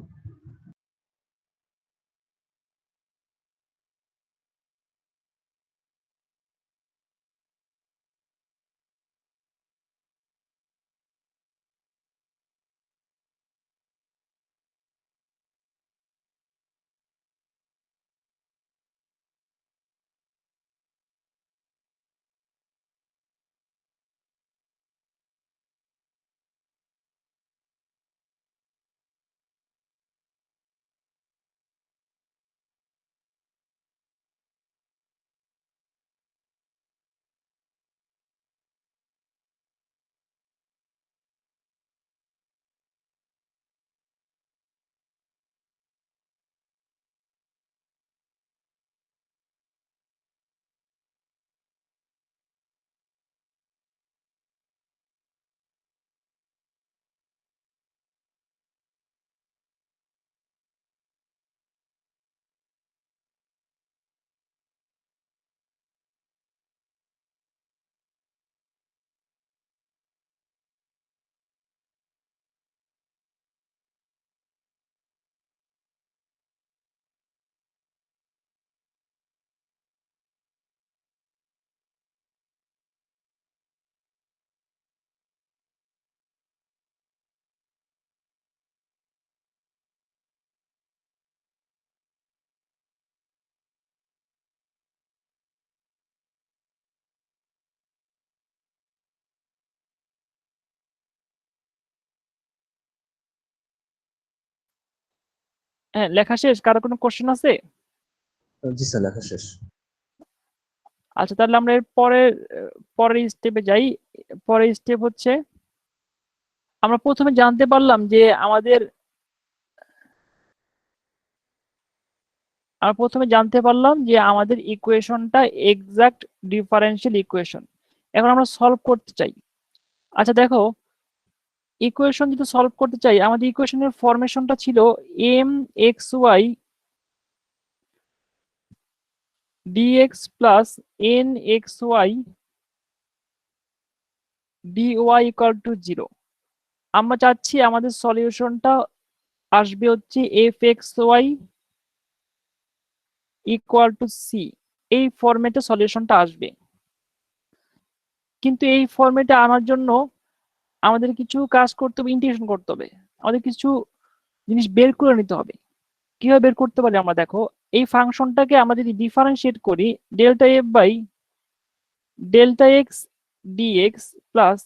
হ্যাঁ, লেখা শেষ? কারো কোনো কোশ্চেন আছে? জি স্যার, লেখা শেষ। আচ্ছা, তাহলে আমরা এর পরের স্টেপে যাই। পরের স্টেপ হচ্ছে আমরা প্রথমে জানতে পারলাম যে আমাদের ইকুয়েশনটা এক্সাক্ট ডিফারেনশিয়াল ইকুয়েশন। এখন আমরা সলভ করতে চাই। আচ্ছা দেখো, ইকুয়েশন যদি সলভ করতে চাই, আমাদের ইকুয়েশনের ফরমেশনটা ছিল m x y d x plus n x y d y equal to 0। আমরা চাচ্ছি আমাদের সলিউশনটা আসবে হচ্ছে f x y equal to c. এই ফরম্যাটে সলিউশনটা আসবে। কিন্তু এই ফরম্যাটে আনার জন্য আমাদের কিছু কাজ করতে হবে, ইন্টিগ্রেশন করতে হবে, আমাদের কিছু জিনিস বের করে নিতে হবে। কিভাবে বের করতে পারি আমরা দেখো, এই ফাংশনটাকে আমরা যদি ডিফারেন্সিয়েট করি delta f by delta x d x plus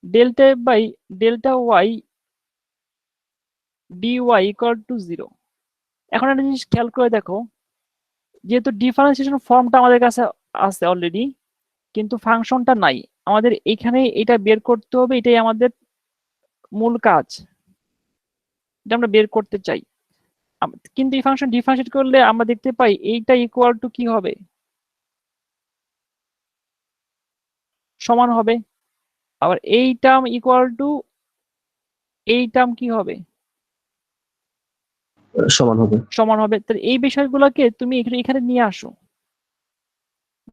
delta f by delta y d y equal to 0। এখন একটা জিনিস খেয়াল করে দেখো, যেহেতু ডিফারেন্সিয়েশন ফর্মটা আমাদের কাছে আছে অলরেডি, কিন্তু ফাংশনটা নাই, আমাদের এখানে এটা বের করতে হবে। এটাই আমাদের মূল কাজ, এটা আমরা বের করতে চাই। কিন্তু এই ফাংশন ডিফারেন্সিয়েট করলে আমরা দেখতে পাই এইটা ইকুয়াল টু কি হবে, সমান হবে। আবার এই টার্ম ইকুয়াল টু এই টার্ম কি হবে, সমান হবে। সমান হবে। তাহলে এই বিষয়গুলোকে তুমি এখানে নিয়ে আসো।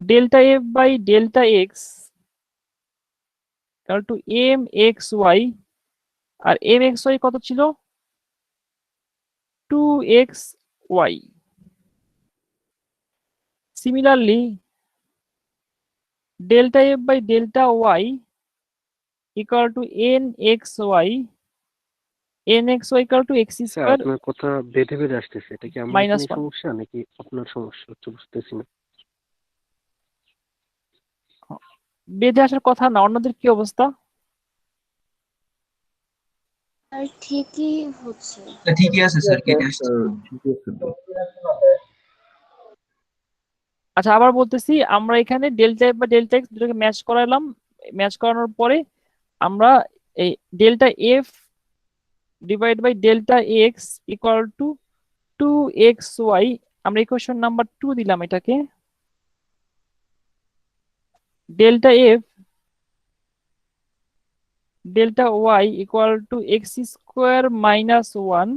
Delta f by delta x equal to m x y, আর এম এক্স ওয়াই কত ছিল, 2xy। Similarly delta f by delta y equal to n x y equal to x sir square আপনার কথা বেঁধে বেঁধে আসতেছে, এটা কি আমার মাইনাস এখানে 1। সমস্যা নাকি আপনার সমস্যা হচ্ছে বুঝতেছি না। বেঁধে আসার কথা না, অন্যদের কি অবস্থা? আর ঠিকই হচ্ছে। ঠিকই আছে স্যার, কেটে আসছে। আচ্ছা, আবার বলতেছি, আমরা এখানে ডেল্টা এফ বা ডেল্টা এক্স দুটোকে ম্যাচ করালাম। ম্যাচ করানোর পরে আমরা এই delta f divide by delta x equal to 2xy, আমরা ইকুয়েশন নাম্বার 2 দিলাম এটাকে। Delta f delta y equal to x square minus 1,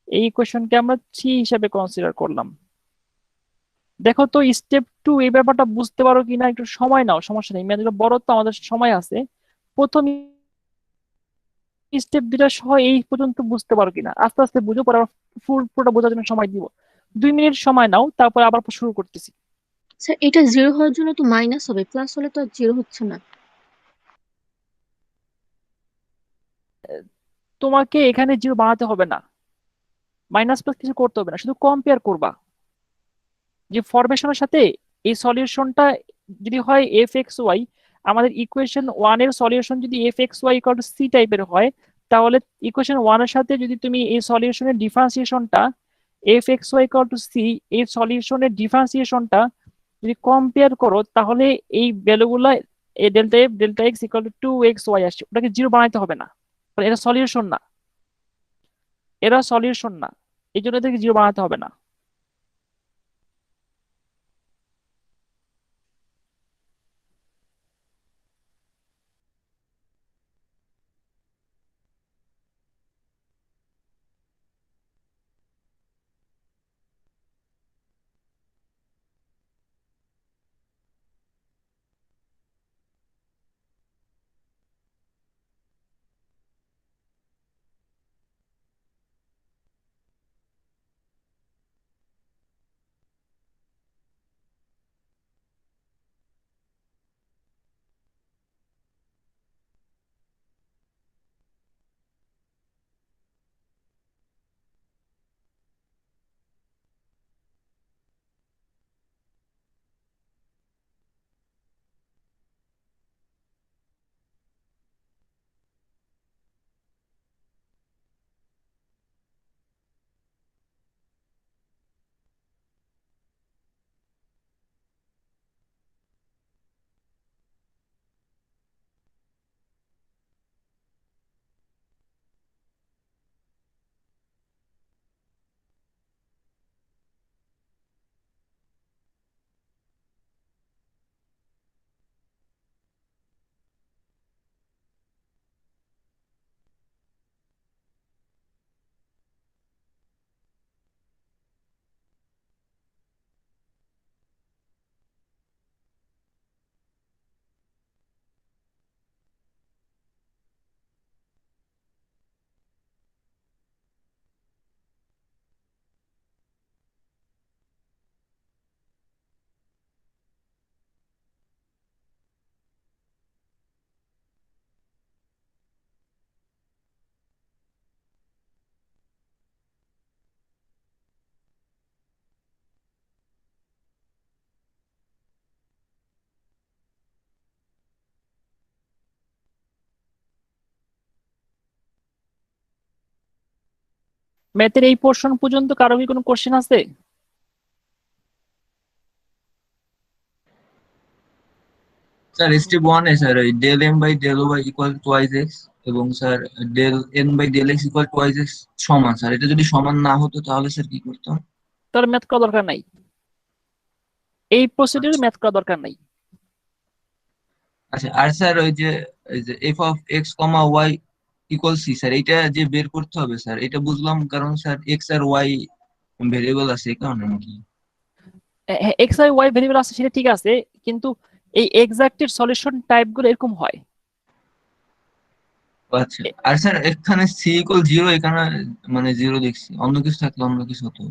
এই ইকুয়েশনকে আমরা 3 হিসাবে কনসিডার করলাম। দেখো তো স্টেপ 2 এই ব্যাপারটা বুঝতে পারো কিনা, একটু সময় নাও, সমস্যা নেই, ম্যাথগুলো বড় তো, আমাদের সময় আছে। প্রথম স্টেপ দুটা সহ এই পর্যন্ত বুঝতে পারো কিনা, আস্তে আস্তে বুঝো, পরে আবার পুরোটা বোঝার জন্য সময় দিব। 2 মিনিট সময় নাও, তারপর আবার শুরু করতেছি। স্যার এটা জিরো হওয়ার জন্য তো মাইনাস হবে, প্লাস হলে তো জিরো হচ্ছে না। তোমাকে এখানে জিরো বানাতে হবে না, মাইনাস প্লাস কিছু করতে হবে না, শুধু কম্পেয়ার করবা যে ফরমেশনের সাথে এই সলিউশনটা যদি হয় এফ এক্স ওয়াই, আমাদের ইকুয়েশন ওয়ান এর সলিউশন যদি f x y equal to c টাইপের হয়, তাহলে ইকুয়েশন ওয়ান এর সাথে যদি তুমি এই সলিউশনের ডিফারেন্সিয়েশনটা f x y equal to c, এই সলিউশনের ডিফারেন্সিয়েশনটা যদি কম্পেয়ার করো, তাহলে এই ভ্যালুগুলো delta f delta x equal to 2xy আসছে, ওটাকে জিরো বানাইতে হবে না, কারণ এটা সলিউশন না, এরা সলিউশন না, এই জন্য এদেরকে জিরো বানাতে হবে না। ম্যাথের এই পোর্শন পর্যন্ত কারো কি কোনো কোশ্চেন আছে? স্যার স্টেপ ওয়ানে স্যার ওই del m by del y equal twice x এবং sir del n by del x equal twice x সমান, স্যার এটা যদি সমান না হতো তাহলে স্যার কি করতাম? তার ম্যাথ করা দরকার নাই, এই প্রসিডিউরে আচ্ছা ম্যাথ করা দরকার নাই। আচ্ছা, আর স্যার ওই যে f of x comma y equal to, sir এইটা যে বের করতে হবে স্যার, এটা বুঝলাম, কারণ স্যার এক্স আর ওয়াই ভেরিয়েবল আছে এই কারণে নাকি? এক্স আর ওয়াই ভেরিয়েবল আছে সেটা ঠিক আছে, কিন্তু এই এক্সাক্টের সলিউশন টাইপ গুলো এরকম হয়। ও আচ্ছা, আর স্যার এখানে সি ইকুয়াল জিরো, এখানে মানে জিরো দেখছি, অন্য কিছু থাকলে অন্য কিছু হতো।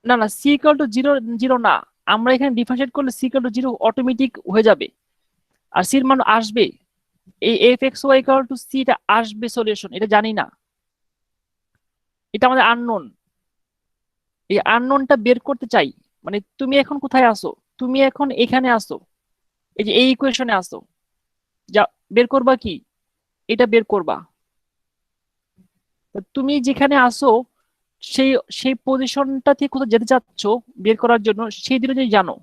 না না, c equal to zero, zero না, আমরা এখানে ডিফারেন্সিয়েট করলে c equal to zero automatic হয়ে যাবে, আর সির মান আসবে, এই f x y equal to c এটা আসবে সলিউশন, এটা জানি না, এটা আমাদের আননোন। এই আননোনটা বের করতে চাই, মানে তুমি এখন কোথায় আসো, তুমি এখন এখানে আসো, এই যে এই ইকুয়েশনে আসো, যা বের করবা কি, এটা বের করবা। তো তুমি যেখানে আসো সেই সেই পজিশনটা থেকে কোথাও যেতে চাচ্ছ বের করার জন্য, সেই দিনে যদি জানো,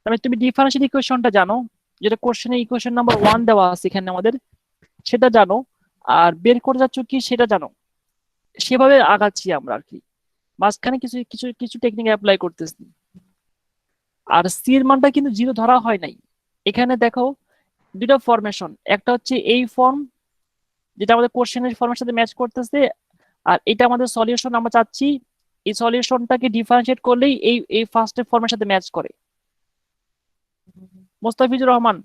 মানে তুমি ডিফারেন্সিয়াল ইকুয়েশনটা জানো, যেটা কোশ্চেনে ইকুয়েশন নাম্বার 1 দেওয়া আছে এখানে আমাদের, সেটা জানো, আর বের করে যাচ্ছ কি সেটা জানো, সেভাবে আগাচ্ছি আমরা আর কি, মাঝখানে কিছু কিছু কিছু টেকনিক অ্যাপ্লাই করতেছি। আর সি এর মানটা কিন্তু জিরো ধরা হয় নাই, এখানে দেখো দুইটা ফরমেশন, একটা হচ্ছে এই ফর্ম যেটা আমাদের কোশ্চেনের ফর্মের সাথে ম্যাচ করতেছে, আর এটা আমাদের সলিউশন, আমরা চাচ্ছি এই সলিউশনটাকে ডিফারেন্সিয়েট করলেই এই এই ফার্স্ট ফর্মের সাথে ম্যাচ করে। মোস্তাফিজুর রহমান,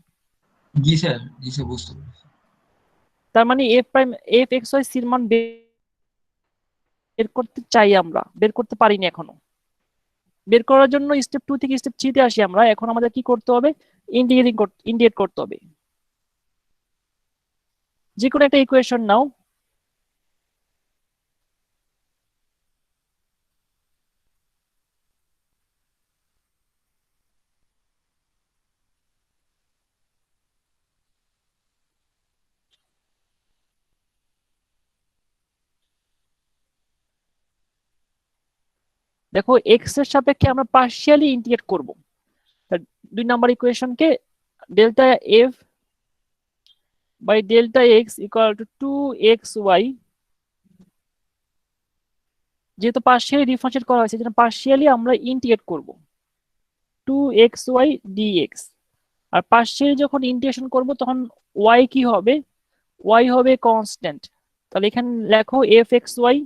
জি স্যার, জি স্যার বুঝতে পারছি। তার মানে f prime f x y সির মান বের করতে চাই, আমরা বের করতে পারিনি এখনো। বের করার জন্য স্টেপ 2 থেকে স্টেপ 3 তে আসি আমরা। এখন আমাদের কি করতে হবে? ইন্টিগ্রেট করতে হবে। যে কোনো একটা ইকুয়েশন নাও, দেখো এক্স এর সাপেক্ষে আমরা পার্শিয়ালি ইন্টিগ্রেট করব। 2 নাম্বার ইকুয়েশনকে delta f by delta x equal to 2xy, যেহেতু পার্শিয়ালি ডিফারেন্সিয়েট করা হয়েছে যেটা পার্শিয়ালি আমরা ইন্টিগ্রেট করব 2xy dx। আর পার্শিয়ালি যখন ইন্টিগ্রেশন করব তখন y কি হবে? y হবে কনস্ট্যান্ট। তাহলে এখানে লেখো এফ এক্স ওয়াই,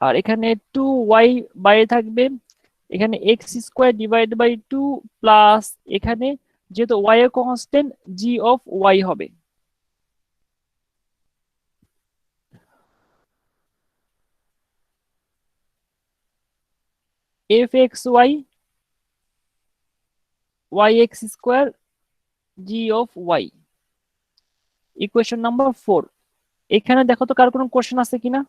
আর এখানে 2y বাইরে থাকবে, এখানে x square divide by 2 plus এখানে যেহেতু y এর কনস্ট্যান্ট জি অফ y হবে। F x y y x square g of y, equation number 4। এখানে দেখো তো কার কোনো কোশ্চেন আছে কিনা?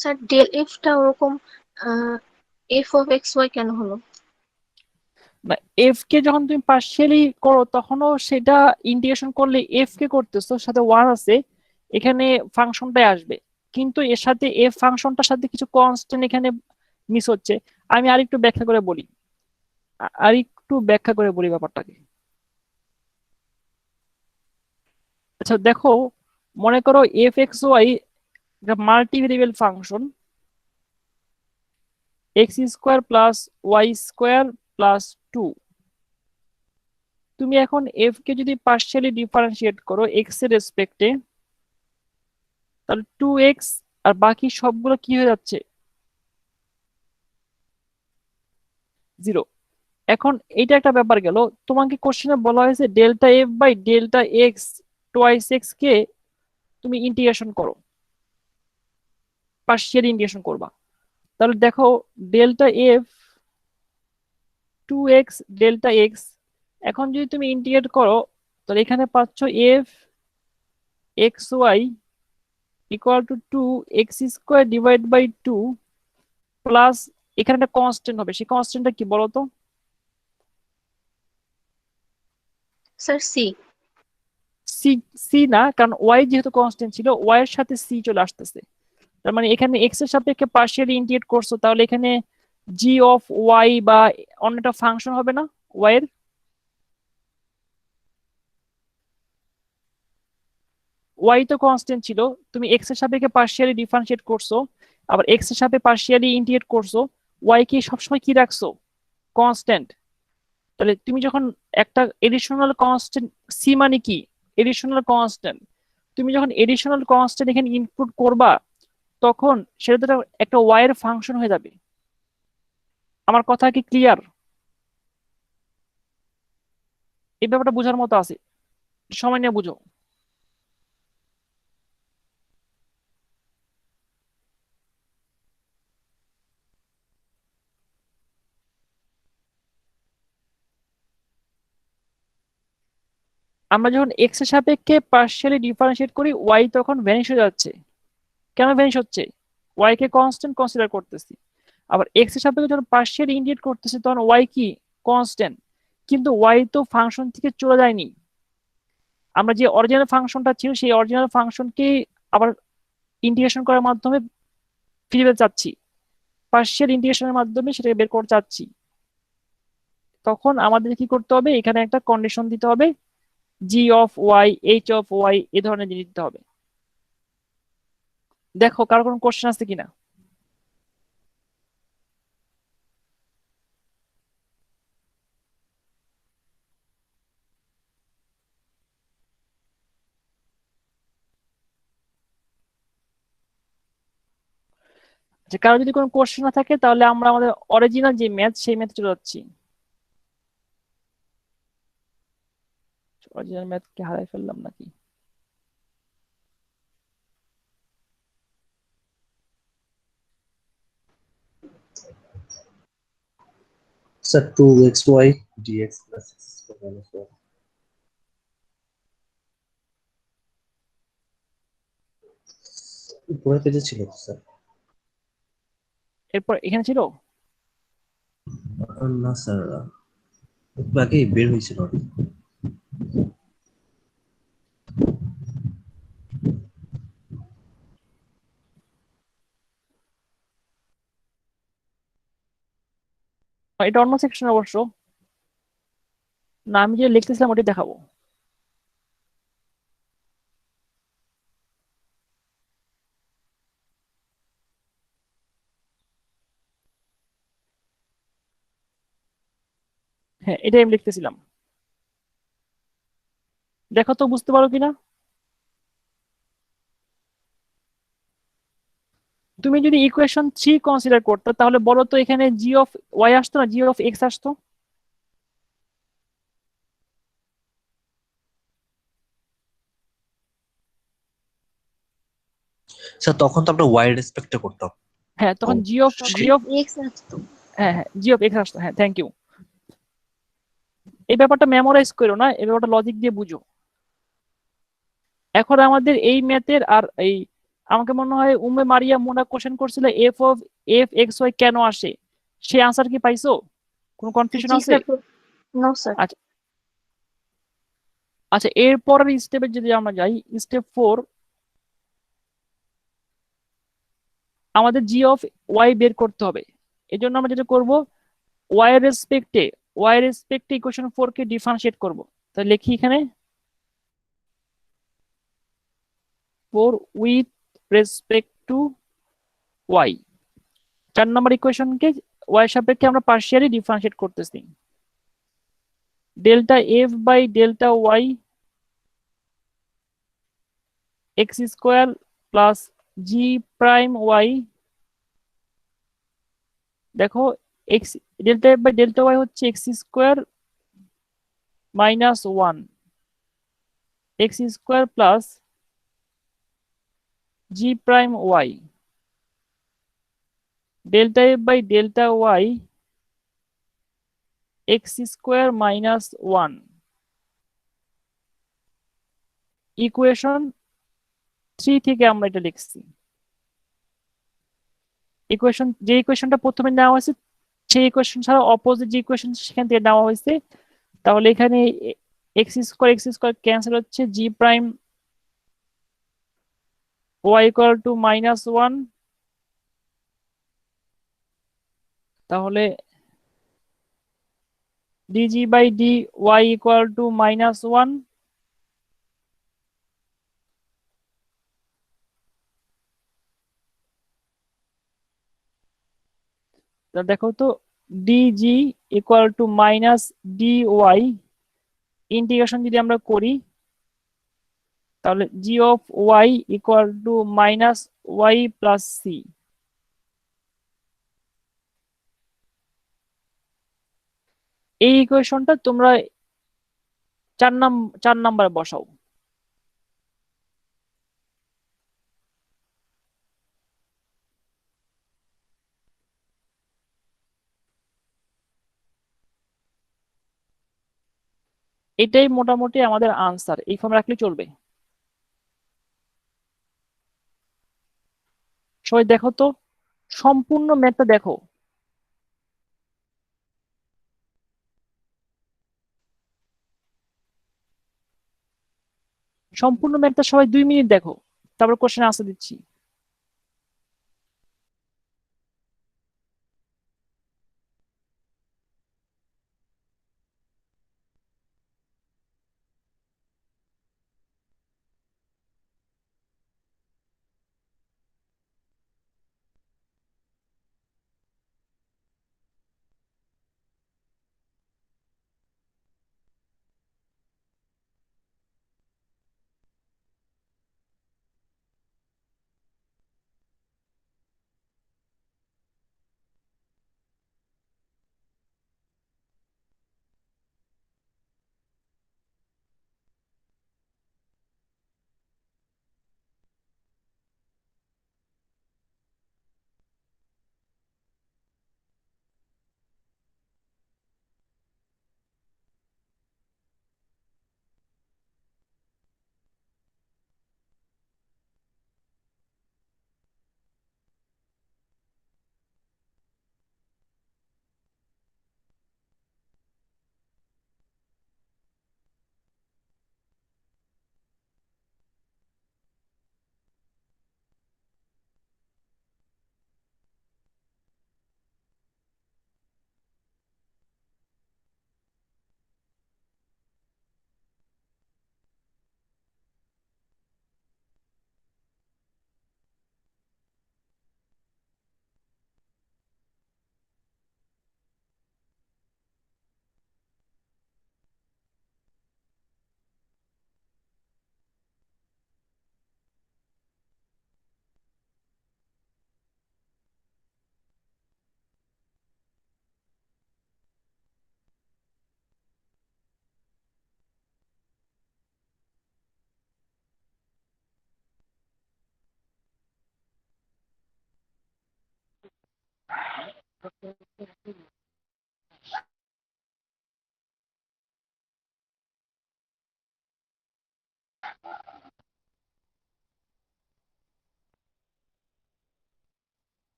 স্যার ডেল এফটা ওরকম এফ অফ এক্স ওয়াই কেন হলো? না, এফ কে যখন তুমি পার্শিয়ালি করো তখনও সেটা ইন্টিগ্রেশন করলে এফ কে করতেছো, সাথে ওয়ান আছে, এখানে ফাংশনটাই আসবে। কিন্তু এর সাথে এফ ফাংশনটার সাথে কিছু কনস্ট্যান্ট এখানে মিস হচ্ছে। আমি আরেকটু ব্যাখ্যা করে বলি, ব্যাপারটাকে। আচ্ছা দেখো, মনে করো f x y multi variable function, x square plus y square plus 2। তুমি এখন এফ কে যদি পার্শিয়ালি ডিফারেন্সিয়েট করো এক্স এর রেসপেক্টে, তাহলে 2x আর বাকি সবগুলো কি হয়ে যাচ্ছে? 0। এখন এইটা একটা ব্যাপার গেল। তোমাকে কোশ্চেনে বলা হয়েছে delta f by delta x twice x কে তুমি ইন্টিগ্রেশন করো, পার্শিয়ালি ইন্টিগ্রেশন করবা। তাহলে দেখো delta F 2x delta x, এখন যদি তুমি ইন্টিগ্রেট করো তাহলে এখানে পাচ্ছ f x y equal to 2x square divide by 2 plus এখানে একটা কনস্ট্যান্ট হবে, সেই কনস্ট্যান্টটা কি বলতো? Sir C. সি। সি না, কারণ ওয়াই যেহেতু কনস্ট্যান্ট ছিল ওয়াই এর সাথে সি চলে আসতেছে। তার মানে এখানে এক্স এর সাপেক্ষে পার্শিয়ালি ইন্টিগ্রেট করছো, তাহলে এখানে জি অফ ওয়াই বা অন্য একটা ফাংশন হবে না ওয়াই এর? ওয়াই তো কনস্ট্যান্ট ছিল, তুমি এক্স এর সাপেক্ষে পার্শিয়ালি ডিফারেন্সিয়েট করছো, আবার এক্স এর সাপেক্ষে পার্শিয়ালি ইন্টিগ্রেট করছো, ওয়াই কে সবসময় কি রাখছো? কনস্ট্যান্ট। তাহলে তুমি যখন একটা এডিশনাল কনস্ট্যান্ট, সি মানে কি? Additional constant. তুমি যখন এডিশনাল কনস্ট্যান্ট এখানে ইনপুট করবা তখন সেটা তো একটা ওয়াই এর ফাংশন হয়ে যাবে। আমার কথা কি ক্লিয়ার? এই ব্যাপারটা বোঝার মতো আছে, সময় নিয়ে বুঝো। আমরা যখন এক্স এর সাপেক্ষে পার্শিয়ালি ডিফারেন্সিয়েট করি ওয়াই তখন ভ্যানিশ হয়ে যাচ্ছে। কেন ভ্যানিশ হচ্ছে? ওয়াই কে কনস্ট্যান্ট কনসিডার করতেছি। আবার এক্স এর সাপেক্ষে যখন পার্শিয়ালি ইন্টিগ্রেট করতেছি তখন ওয়াই কি? কনস্ট্যান্ট। কিন্তু ওয়াই তো ফাংশন থেকে চলে যায়নি, আমরা যে অরিজিনাল ফাংশনটা ছিল সেই অরিজিনাল ফাংশনকে আবার ইন্টিগ্রেশন করার মাধ্যমে ফিরে পেতে চাচ্ছি, পার্শিয়াল ইন্টিগ্রেশনের মাধ্যমে সেটাকে বের করতে চাচ্ছি। তখন আমাদের কি করতে হবে? এখানে একটা কন্ডিশন দিতে হবে, g of y h of y এ ধরনের জিনিস দিতে হবে। দেখো কারো কোনো কোশ্চেন আছে কিনা? যে কারো যদি কোনো কোশ্চেন না থাকে তাহলে আমরা আমাদের অরিজিনাল যে ম্যাথ সেই ম্যাথে চলে যাচ্ছি। অরিজিনাল ম্যাথ কি হারাই ফেললাম নাকি? Sir 2xy dx plus x minus 1 উপরের পেজে ছিল তো স্যার। এরপর এখানে ছিল। না স্যার, একটু আগেই বের হয়েছিল। এটা অন্য সেকশন অবশ্য। না, আমি যে লিখতেছিলাম ওটাই দেখাবো। হ্যাঁ, এটাই আমি লিখতেছিলাম। দেখো তো বুঝতে পারো কিনা। তুমি যদি ইকুয়েশন 3 কনসিডার করতে তাহলে বলো তো এখানে জি অফ ওয়াই আসতো না, জি অফ এক্স আসতো? স্যার তখন তো আমরা ওয়াই রেসপেক্টে করতাম। হ্যাঁ, তখন ও, জি অফ এক্স আসতো। হ্যাঁ হ্যাঁ, জি অফ এক্স আসতো। হ্যাঁ, থ্যাংক ইউ। এই ব্যাপারটা মেমোরাইজ করো না, এই ব্যাপারটা লজিক দিয়ে বুঝো। এখন আমাদের এই ম্যাথের আর এই, আমাকে মনে হয় উম্মে মারিয়া মোনা কোশ্চেন করছিল এফ এক্স ওয়াই কেন আসে, সে আনসার কি পাইছো? কোনো কনফিউশন জি আছে? Sir, no sir. আচ্ছা আচ্ছা, এরপরের স্টেপে যদি আমরা যাই, স্টেপ 4, আমাদের জি অফ ওয়াই বের করতে হবে। এই জন্য আমরা যেটা করব, ওয়াই এর রেসপেক্টে ইকুয়েশন 4 কে ডিফারেন্সিয়েট করব। তাহলে লিখি এখানে 4 with respect to y. 4 number ইকুয়েশনকে ওয়াই সাপেক্ষে আমরা পার্শিয়ালি ডিফারেন্সিয়েট করতেছি। Delta f by delta y x square plus g prime y. দেখো, x delta f by delta y হচ্ছে x square minus 1 x square plus g prime y. Delta f by delta y x square minus 1 equation 3 থেকে আমরা এটা লিখছি। যে ইকুয়েশনটা প্রথমে নেওয়া হয়েছে সেই ইকুয়েশন ছাড়া অপোজিট যে ইকুয়েশন সেখান থেকে নেওয়া হয়েছে। তাহলে এখানে এক্স স্কোয়ার ক্যান্সেল হচ্ছে, g prime y equal to minus 1। তাহলে d g by d y equal to minus 1। দেখো তো, d g equal to minus d y integration যদি আমরা করি তাহলে g of y equal to minus y plus c. এই ইকুয়েশনটা তোমরা 4 নাম্বার বসাও। এটাই মোটামুটি আমাদের আনসার, এই ফর্ম রাখলে চলবে। সবাই দেখো তো, সম্পূর্ণ ম্যাথটা দেখো। সম্পূর্ণ ম্যাথটা সবাই 2 মিনিট দেখো, তারপর কোশ্চেন আনসার দিচ্ছি।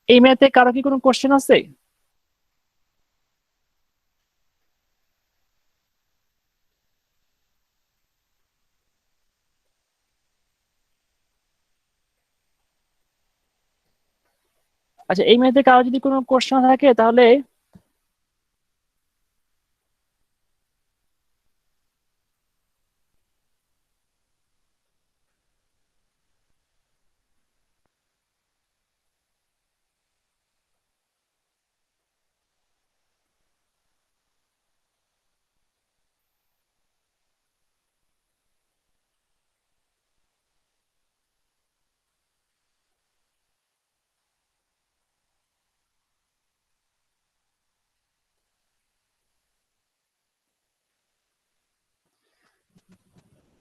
এই ম্যাথে কারো কি কোনো কোশ্চেন আছে? আচ্ছা, এই ম্যাথে কারো যদি কোনো কোশ্চেন থাকে তাহলে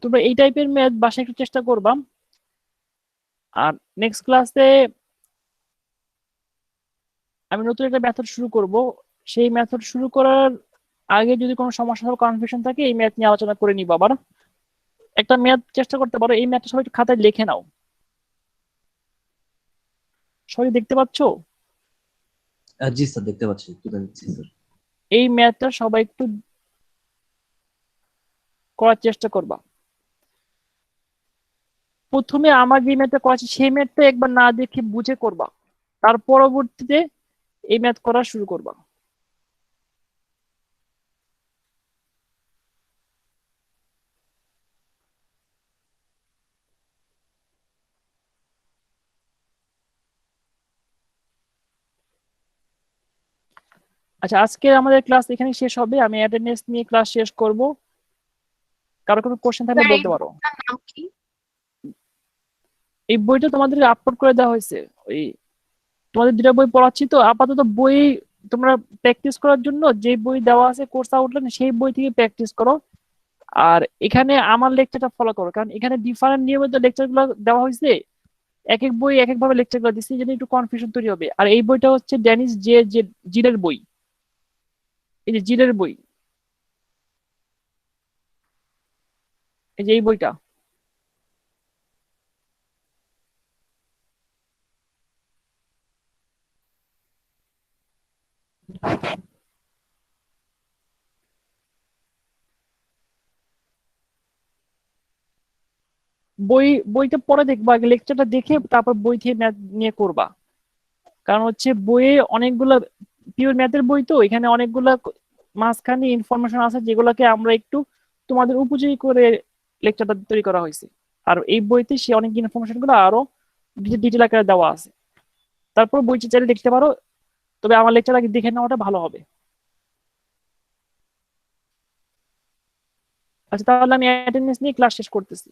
তোমরা এই টাইপের ম্যাথ বাসায় একটু চেষ্টা করবা। আর নেক্সট ক্লাসে আমি নতুন একটা মেথড শুরু করব। সেই মেথড শুরু করার আগে যদি কোনো সমস্যা বা কনফিউশন থাকে এই ম্যাথ নিয়ে আলোচনা করে নিব। আবার একটা ম্যাথ চেষ্টা করতে পারো, এই ম্যাথটা সবাই একটু খাতায় লিখে নাও। সবাই দেখতে পাচ্ছো? জি স্যার, দেখতে পাচ্ছি, তুলে নিচ্ছি স্যার। এই ম্যাথটা সবাই একটু করার চেষ্টা করবা। প্রথমে আমার যে ম্যাথটা করাচ্ছি সেই ম্যাথটা একবার না দেখে বুঝে করবা, তার পরবর্তীতে এই ম্যাথ করা শুরু করবা। আচ্ছা, আজকে আমাদের ক্লাস এখানে শেষ হবে। আমি অ্যাটেন্ডেন্স নিয়ে ক্লাস শেষ করব। কারো কোনো কোশ্চেন থাকলে স্যার এই বলতে পারো। বইটার নাম কি? এই বইটা তোমাদের আপলোড করে দেওয়া হয়েছে। ওই তোমাদের দুটা বই পড়াচ্ছি তো, আপাতত বই তোমরা প্র্যাকটিস করার জন্য যে বই দেওয়া আছে কোর্স আউটলাইন সেই বই থেকে প্র্যাকটিস করো। আর এখানে আমার লেকচারটা ফলো করো, কারণ এখানে ডিফারেন্ট নিয়মিত লেকচার গুলো দেওয়া হয়েছে। এক এক বই এক এক ভাবে লেকচার গুলো দিচ্ছে, এই জন্য একটু কনফিউশন তৈরি হবে। আর এই বইটা হচ্ছে ড্যানিশ জিলের বই, এই যে জিলের বই, এই যে এই বইটা। বইটা পরে দেখবা, আগে লেকচারটা দেখে তারপর বই থেকে ম্যাথ নিয়ে করবা। কারণ হচ্ছে বইয়ে অনেকগুলা পিওর ম্যাথের বই তো, এখানে অনেকগুলা মাঝখানে ইনফরমেশন আছে যেগুলোকে আমরা একটু তোমাদের উপযোগী করে লেকচারটা তৈরি করা হয়েছে। আর এই বইতে সে অনেক ইনফরমেশন গুলো আরো ডিটেল আকারে দেওয়া আছে। তারপর বইটা চাইলে দেখতে পারো, তবে আমার লেকচার আগে দেখে নেওয়াটা ভালো হবে। আচ্ছা, তাহলে আমি অ্যাটেন্ডেন্স নিয়ে ক্লাস শেষ করতেছি।